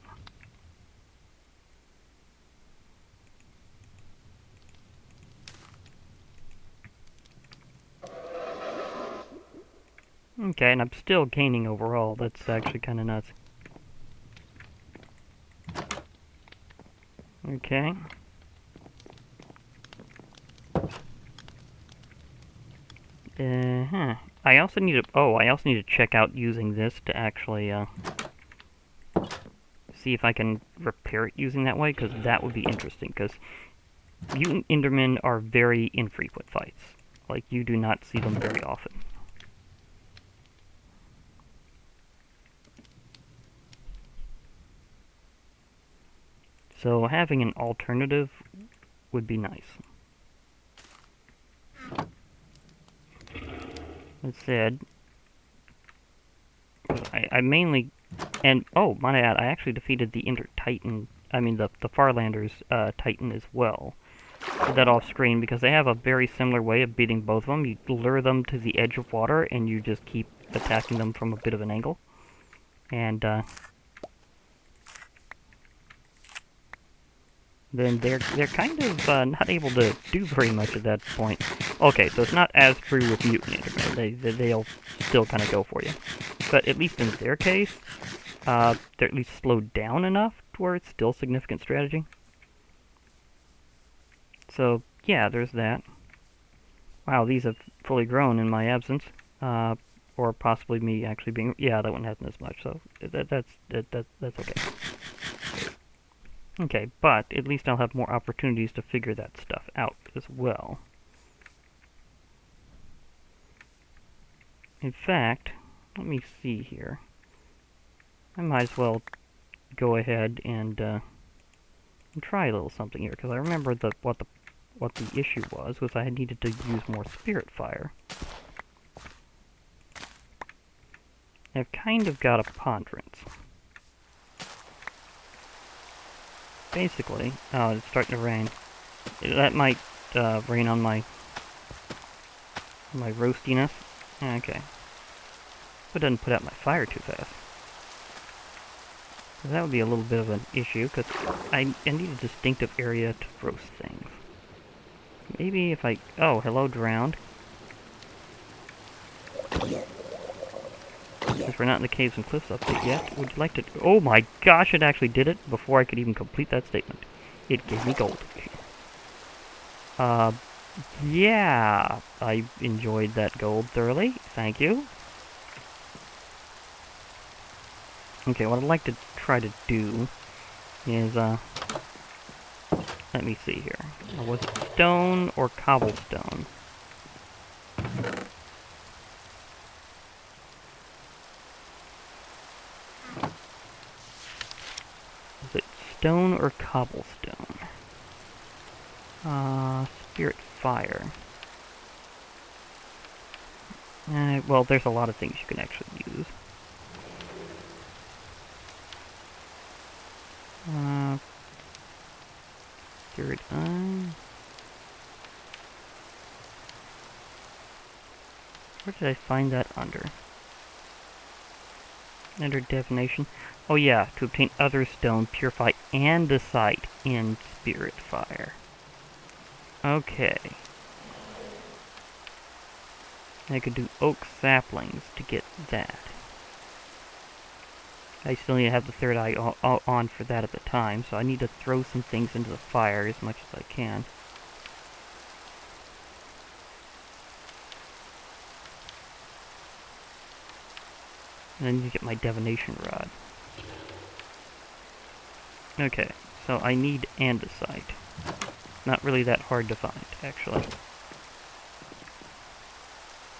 Okay, and I'm still gaining overall. That's actually kind of nuts. Okay. I also need to... oh, I also need to check out using this to actually, see if I can repair it using that way, because that would be interesting, because mutant Endermen are very infrequent fights. Like, you do not see them very often. So having an alternative would be nice. That said, I mainly... and, oh, might I add, I actually defeated the Ender Titan, I mean the Farlander's Titan as well. Did that off screen because they have a very similar way of beating both of them. You lure them to the edge of water and you just keep attacking them from a bit of an angle. And then they're kind of not able to do very much at that point. Okay, so it's not as true with mutant Endermen. They'll still kind of go for you. But at least in their case, they're at least slowed down enough to where it's still significant strategy. So, yeah, there's that. Wow, these have fully grown in my absence. Or possibly me actually being... yeah, that one hasn't as much, so that's okay. Okay, but at least I'll have more opportunities to figure that stuff out as well. In fact, let me see here. I might as well go ahead and try a little something here, because I remember what the issue was I needed to use more spirit fire. I've kind of got a ponderance. Basically, oh, it's starting to rain. That might rain on my roastiness. Okay. But it doesn't put out my fire too fast. So that would be a little bit of an issue, because I need a distinctive area to roast things. Maybe if I... oh, hello, drowned. Since we're not in the Caves and Cliffs update yet, would you like to... oh my gosh, it actually did it before I could even complete that statement. It gave me gold. Yeah, I enjoyed that gold thoroughly. Thank you. Okay, what I'd like to try to do is, let me see here. Was it stone or cobblestone? Was it stone or cobblestone? Spirit fire. Well, there's a lot of things you can actually use. Third eye. Where did I find that under? Under divination. Oh yeah, to obtain other stone, purify, and decide in spirit fire. Okay. I could do oak saplings to get that. I still need to have the third eye on for that at the time, so I need to throw some things into the fire as much as I can. And then you get my Divination Rod. Okay, so I need andesite. Not really that hard to find, actually.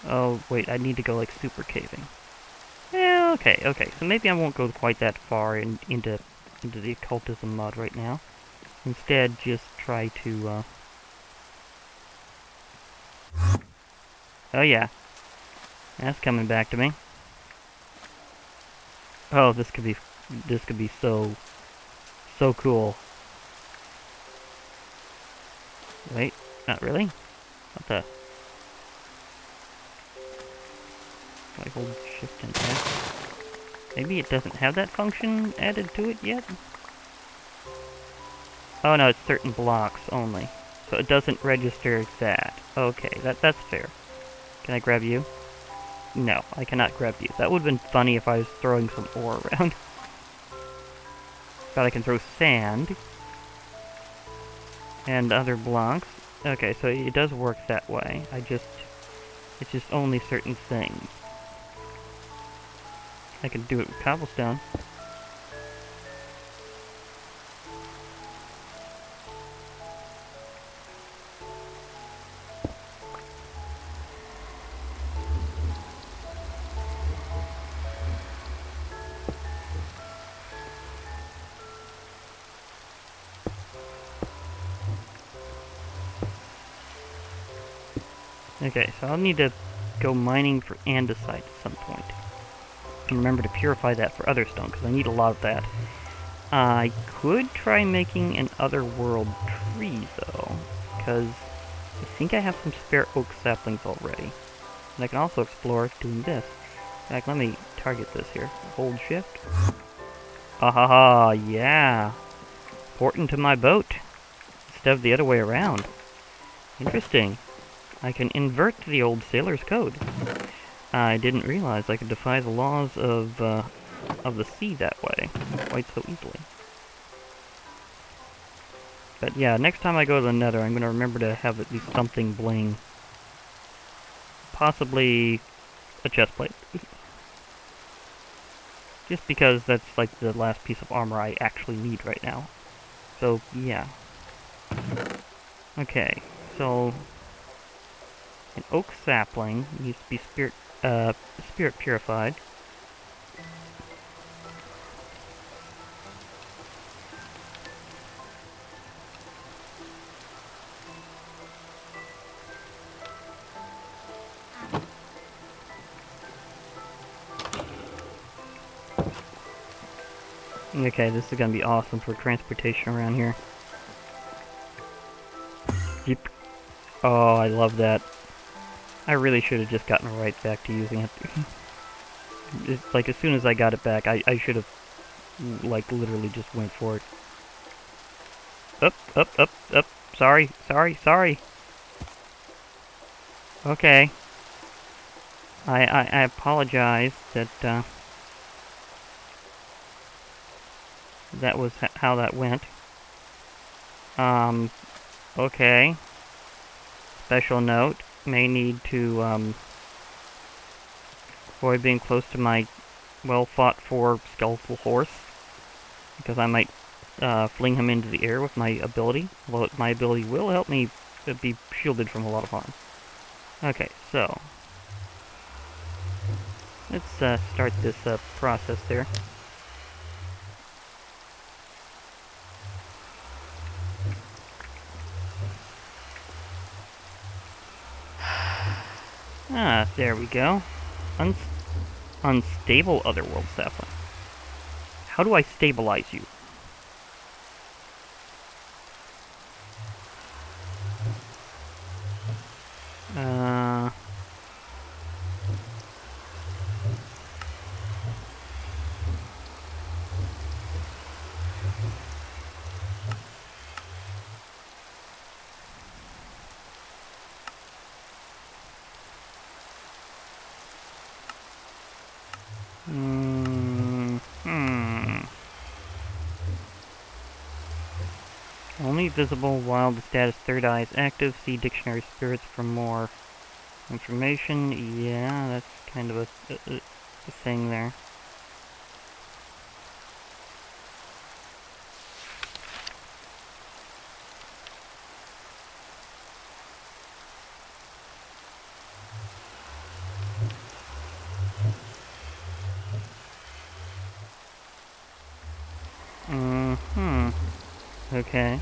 Oh, wait, I need to go, like, super caving. Yeah, okay, so maybe I won't go quite that far into the occultism mod right now. Instead, just try to, Oh yeah, that's coming back to me. Oh, this could be so cool. Wait, not really? What the? Do I hold shift and F? Maybe it doesn't have that function added to it yet? Oh no, it's certain blocks only. So it doesn't register that. Okay, that's fair. Can I grab you? No, I cannot grab you. That would have been funny if I was throwing some ore around. But I can throw sand. And other blocks. Okay, so it does work that way. It's just only certain things. I can do it with cobblestone. Okay, so I'll need to go mining for andesite at some point. And remember to purify that for other stone, because I need a lot of that. I could try making an otherworld tree, though, because I think I have some spare oak saplings already. And I can also explore doing this. In fact, let me target this here. Hold shift. Ah, yeah. Port into my boat, instead of the other way around. Interesting. I can invert the old sailor's code. I didn't realize I could defy the laws of the sea that way quite so easily. But yeah, next time I go to the Nether, I'm going to remember to have at least something bling. Possibly a chestplate. Just because that's like the last piece of armor I actually need right now. So, yeah. Okay, so an oak sapling needs to be spirit purified. Okay, this is gonna be awesome for transportation around here. Yep. Oh, I love that. I really should have just gotten right back to using it. It's like, as soon as I got it back, I should have, like, literally just went for it. Up. Sorry. Okay. I apologize that, that was how that went. Okay. Special note, may need to, avoid being close to my well-fought-for skeletal horse, because I might fling him into the air with my ability. Although my ability will help me be shielded from a lot of harm. Okay, so let's start this process there. Ah, there we go. Unstable otherworld sapling. How do I stabilize you? Only visible while the status third eye is active. See Dictionary Spirits for more information. Yeah, that's kind of a thing there. Okay. It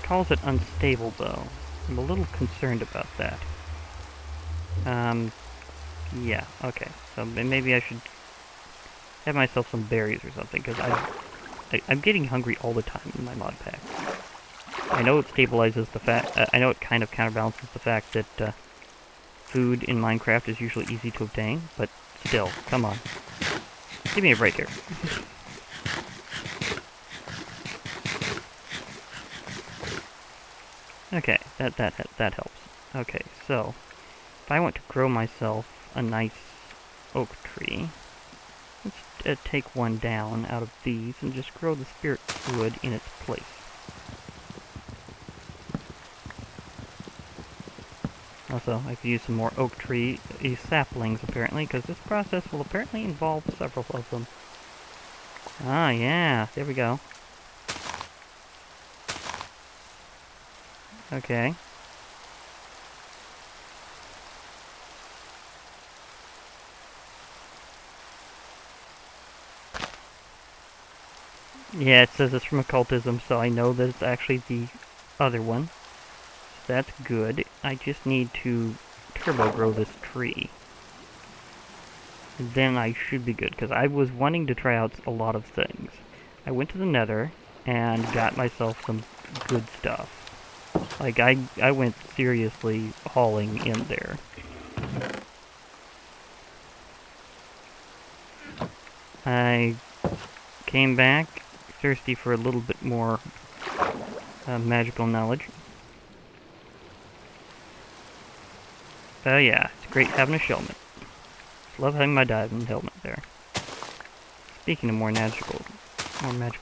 calls it unstable, though. I'm a little concerned about that. Yeah, okay. So maybe I should have myself some berries or something, because I'm getting hungry all the time in my mod pack. I know it stabilizes the fact, I know it kind of counterbalances the fact that, food in Minecraft is usually easy to obtain, but still, come on. Give me a break here. Okay, that helps. Okay, so if I want to grow myself a nice oak tree, let's take one down out of these and just grow the spirit wood in its place. Also, I could use some more oak tree saplings, apparently, because this process will apparently involve several of them. Ah, yeah, there we go. Okay. Yeah, it says it's from occultism, so I know that it's actually the other one. That's good. I just need to turbo grow this tree. Then I should be good, because I was wanting to try out a lot of things. I went to the Nether and got myself some good stuff. Like, I went seriously hauling in there. I came back thirsty for a little bit more magical knowledge. Oh yeah, it's great having a shellman. Just love having my diving helmet there. Speaking of more magical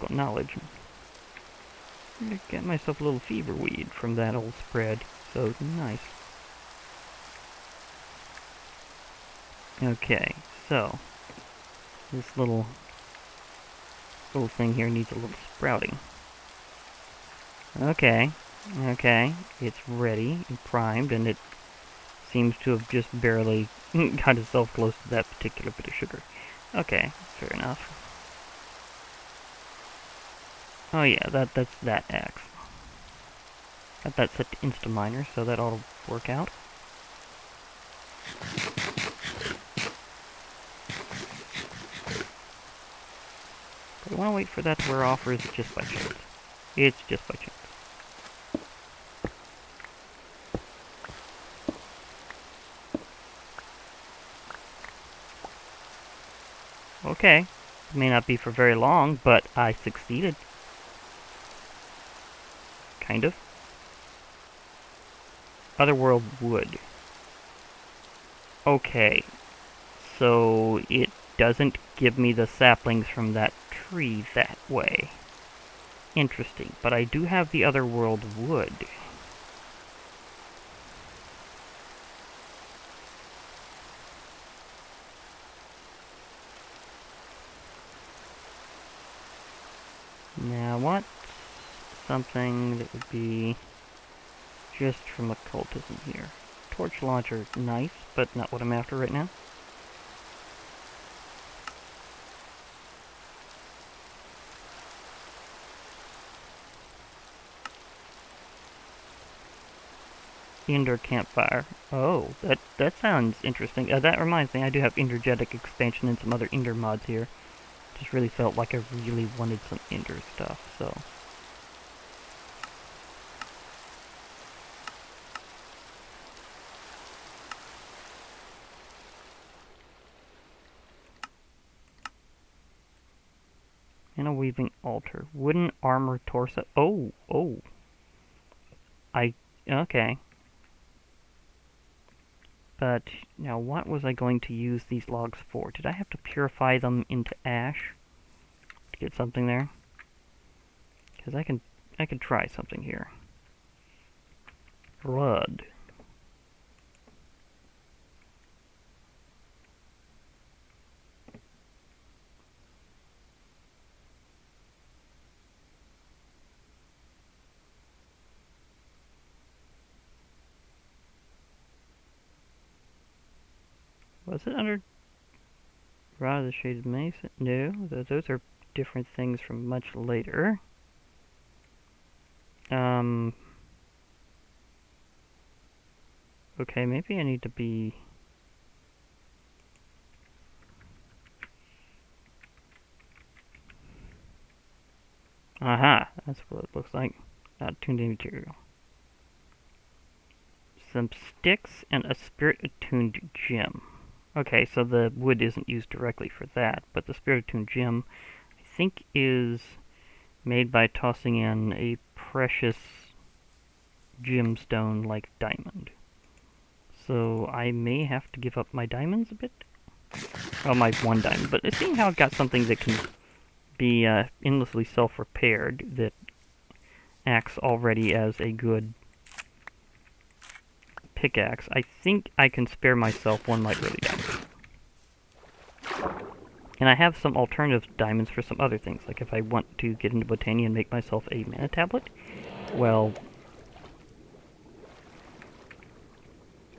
knowledge, I'm gonna get myself a little fever weed from that old spread. So nice. Okay, so this little thing here needs a little sprouting. Okay, it's ready and primed, and it seems to have just barely got itself close to that particular bit of sugar. Okay, fair enough. Oh yeah, that's that axe. Got that set to Insta-miner, so that ought to work out. Do I want to wait for that to wear off, or is it just by chance? It's just by chance. Okay. It may not be for very long, but I succeeded. Kind of. Otherworld wood. Okay. So it doesn't give me the saplings from that tree that way. Interesting. But I do have the otherworld wood. want something that would be just from occultism here. Torch launcher, nice, but not what I'm after right now. Ender Campfire. Oh, that sounds interesting. That reminds me, I do have energetic expansion and some other Ender mods here. Just really felt like I really wanted some Ender stuff, so. And a weaving altar. Wooden armor torso. Oh. Okay. But, now what was I going to use these logs for? Did I have to purify them into ash to get something there? Because I can try something here. Rod. Was it under Rod of the Shaded Mason? No, those are different things from much later. Okay, maybe I need to be... Aha! That's what it looks like. Not tuned in material. Some sticks and a spirit-attuned gem. Okay, so the wood isn't used directly for that, but the spirit-attuned gem, I think, is made by tossing in a precious gemstone like diamond. So I may have to give up my diamonds a bit. Well, my one diamond, but seeing how I've got something that can be endlessly self-repaired, that acts already as a good pickaxe, I think I can spare myself one light ruddy diamond. And I have some alternative diamonds for some other things, like if I want to get into Botania and make myself a mana tablet, well,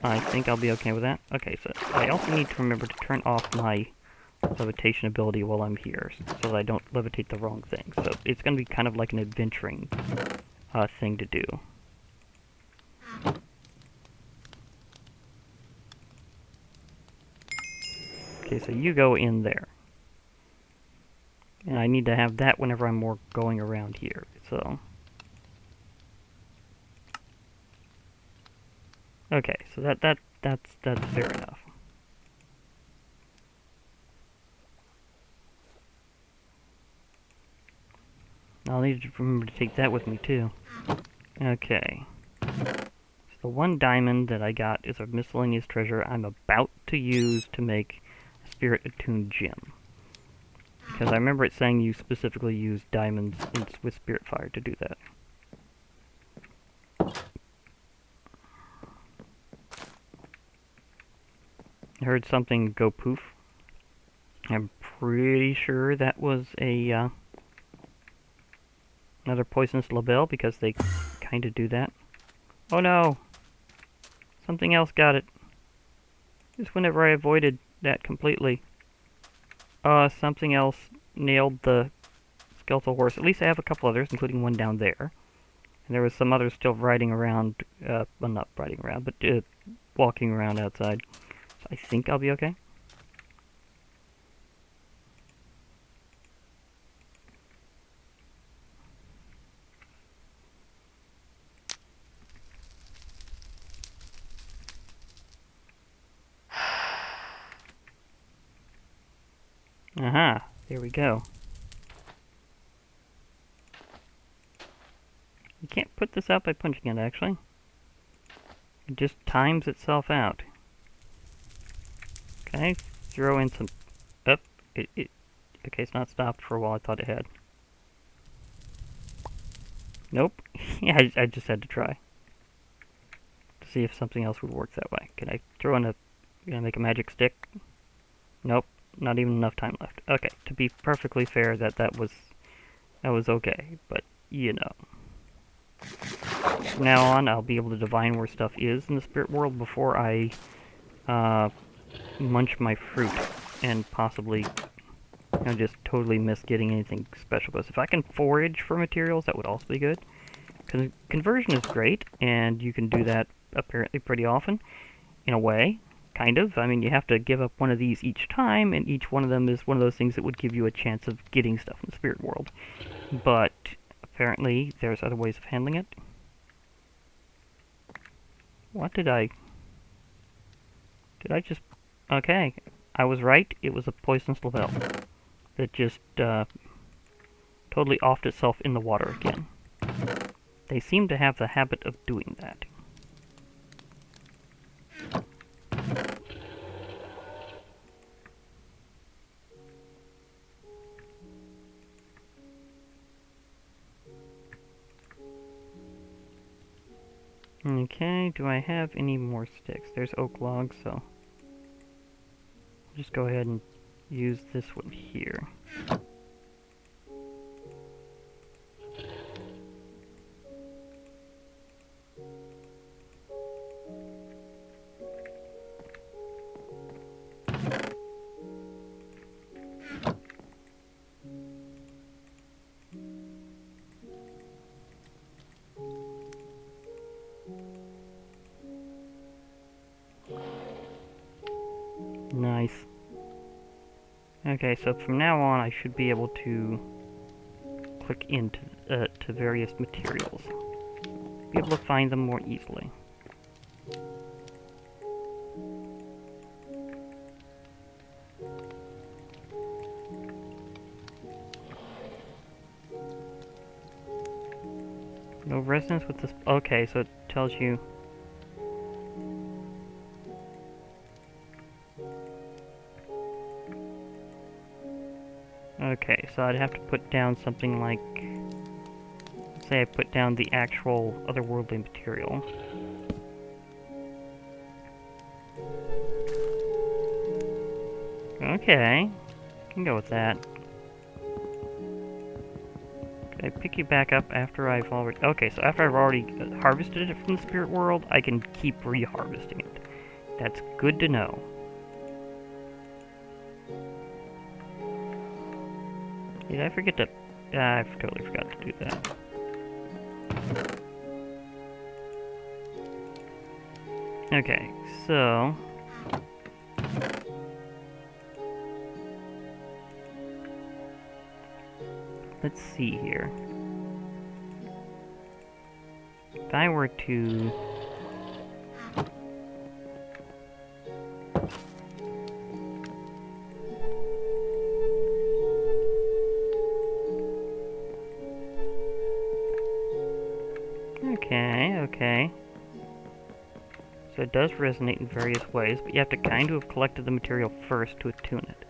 I think I'll be okay with that. Okay, so I also need to remember to turn off my levitation ability while I'm here, so that I don't levitate the wrong thing. So it's going to be kind of like an adventuring thing to do. Okay, so you go in there. And I need to have that whenever I'm more going around here, so... Okay, so that's fair enough. I'll need to remember to take that with me, too. Okay. So the one diamond that I got is a miscellaneous treasure I'm about to use to make a spirit-attuned gem. Because I remember it saying you specifically use diamonds with spirit fire to do that. I heard something go poof. I'm pretty sure that was a another poisonous label, because they kind of do that. Oh no! Something else got it. Just whenever I avoided that completely. Something else nailed the skeletal horse. At least I have a couple others, including one down there. And there was some others still riding around, well, not riding around, but walking around outside. So I think I'll be okay. Aha, there we go. You can't put this out by punching it, actually. It just times itself out. Okay, throw in some... Okay, it's not stopped for a while. I thought it had. Nope. Yeah, I just had to try. To see if something else would work that way. Can I throw in a... Can I make a magic stick? Nope. Not even enough time left. Okay, to be perfectly fair, that was that was okay, but, you know. From now on, I'll be able to divine where stuff is in the spirit world before I, munch my fruit and possibly just totally miss getting anything special. Because if I can forage for materials, that would also be good. Conversion is great, and you can do that apparently pretty often, in a way, kind of. I mean, you have to give up one of these each time, and each one of them is one of those things that would give you a chance of getting stuff in the spirit world. But apparently, there's other ways of handling it. What did I just... Okay, I was right. It was a poisonous lavelle that just totally offed itself in the water again. They seem to have the habit of doing that. Okay, do I have any more sticks? There's oak logs, so I'll just go ahead and use this one here. Nice. Okay, so from now on I should be able to click into to various materials. Be able to find them more easily. No resonance with this. Okay, so it tells you. Okay, so I'd have to put down something like, say I put down the actual otherworldly material. Okay, can go with that. Can I pick you back up after I've already... Okay, so after I've already harvested it from the spirit world, I can keep re-harvesting it. That's good to know. Did I forget to... I totally forgot to do that. Okay, so... let's see here. If I were to... Okay. So it does resonate in various ways, but you have to kind of have collected the material first to attune it.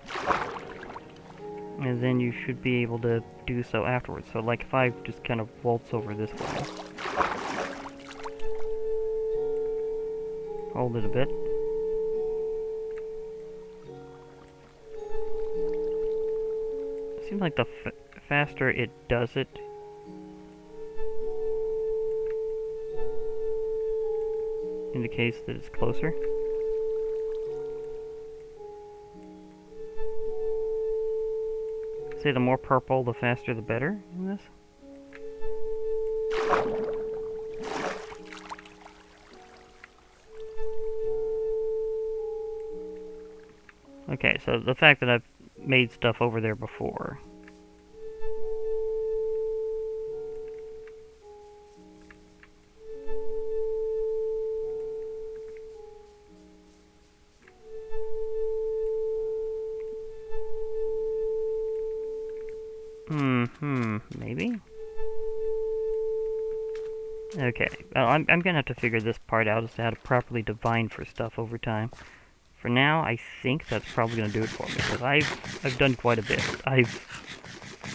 And then you should be able to do so afterwards. So like if I just kind of waltz over this way. Hold it a bit. Seems like the faster it does it, indicates that it's closer. Say the more purple, the faster the better in this. Okay, so the fact that I've made stuff over there before. Maybe? Okay, well, I'm gonna have to figure this part out as to how to properly divine for stuff over time. For now, I think that's probably gonna do it for me, because I've done quite a bit. I've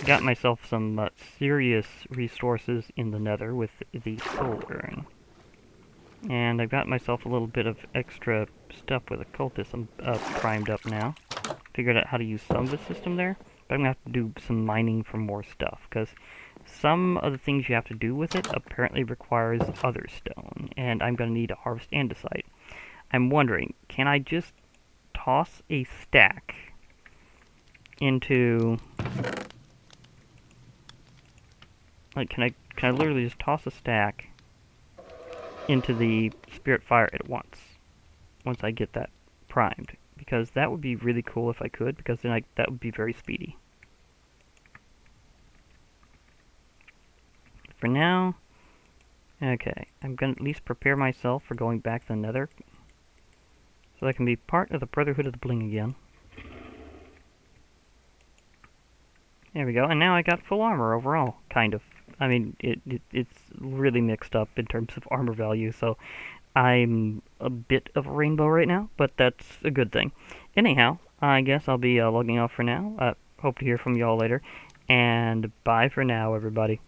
got myself some serious resources in the Nether with the soul urn. And I've got myself a little bit of extra stuff with occultism primed up now. Figured out how to use some of the system there. But I'm going to have to do some mining for more stuff, because some of the things you have to do with it apparently requires other stone, and I'm going to need to harvest andesite. I'm wondering, can I just toss a stack into... Like, can I literally just toss a stack into the spirit fire at once I get that primed? Because that would be really cool if I could, because then that would be very speedy. For now, okay, I'm going to at least prepare myself for going back to the Nether, so I can be part of the Brotherhood of the Bling again. There we go, and now I got full armor overall, kind of. I mean, it's really mixed up in terms of armor value, so I'm a bit of a rainbow right now, but that's a good thing. Anyhow, I guess I'll be logging off for now. Hope to hear from you all later, and bye for now, everybody.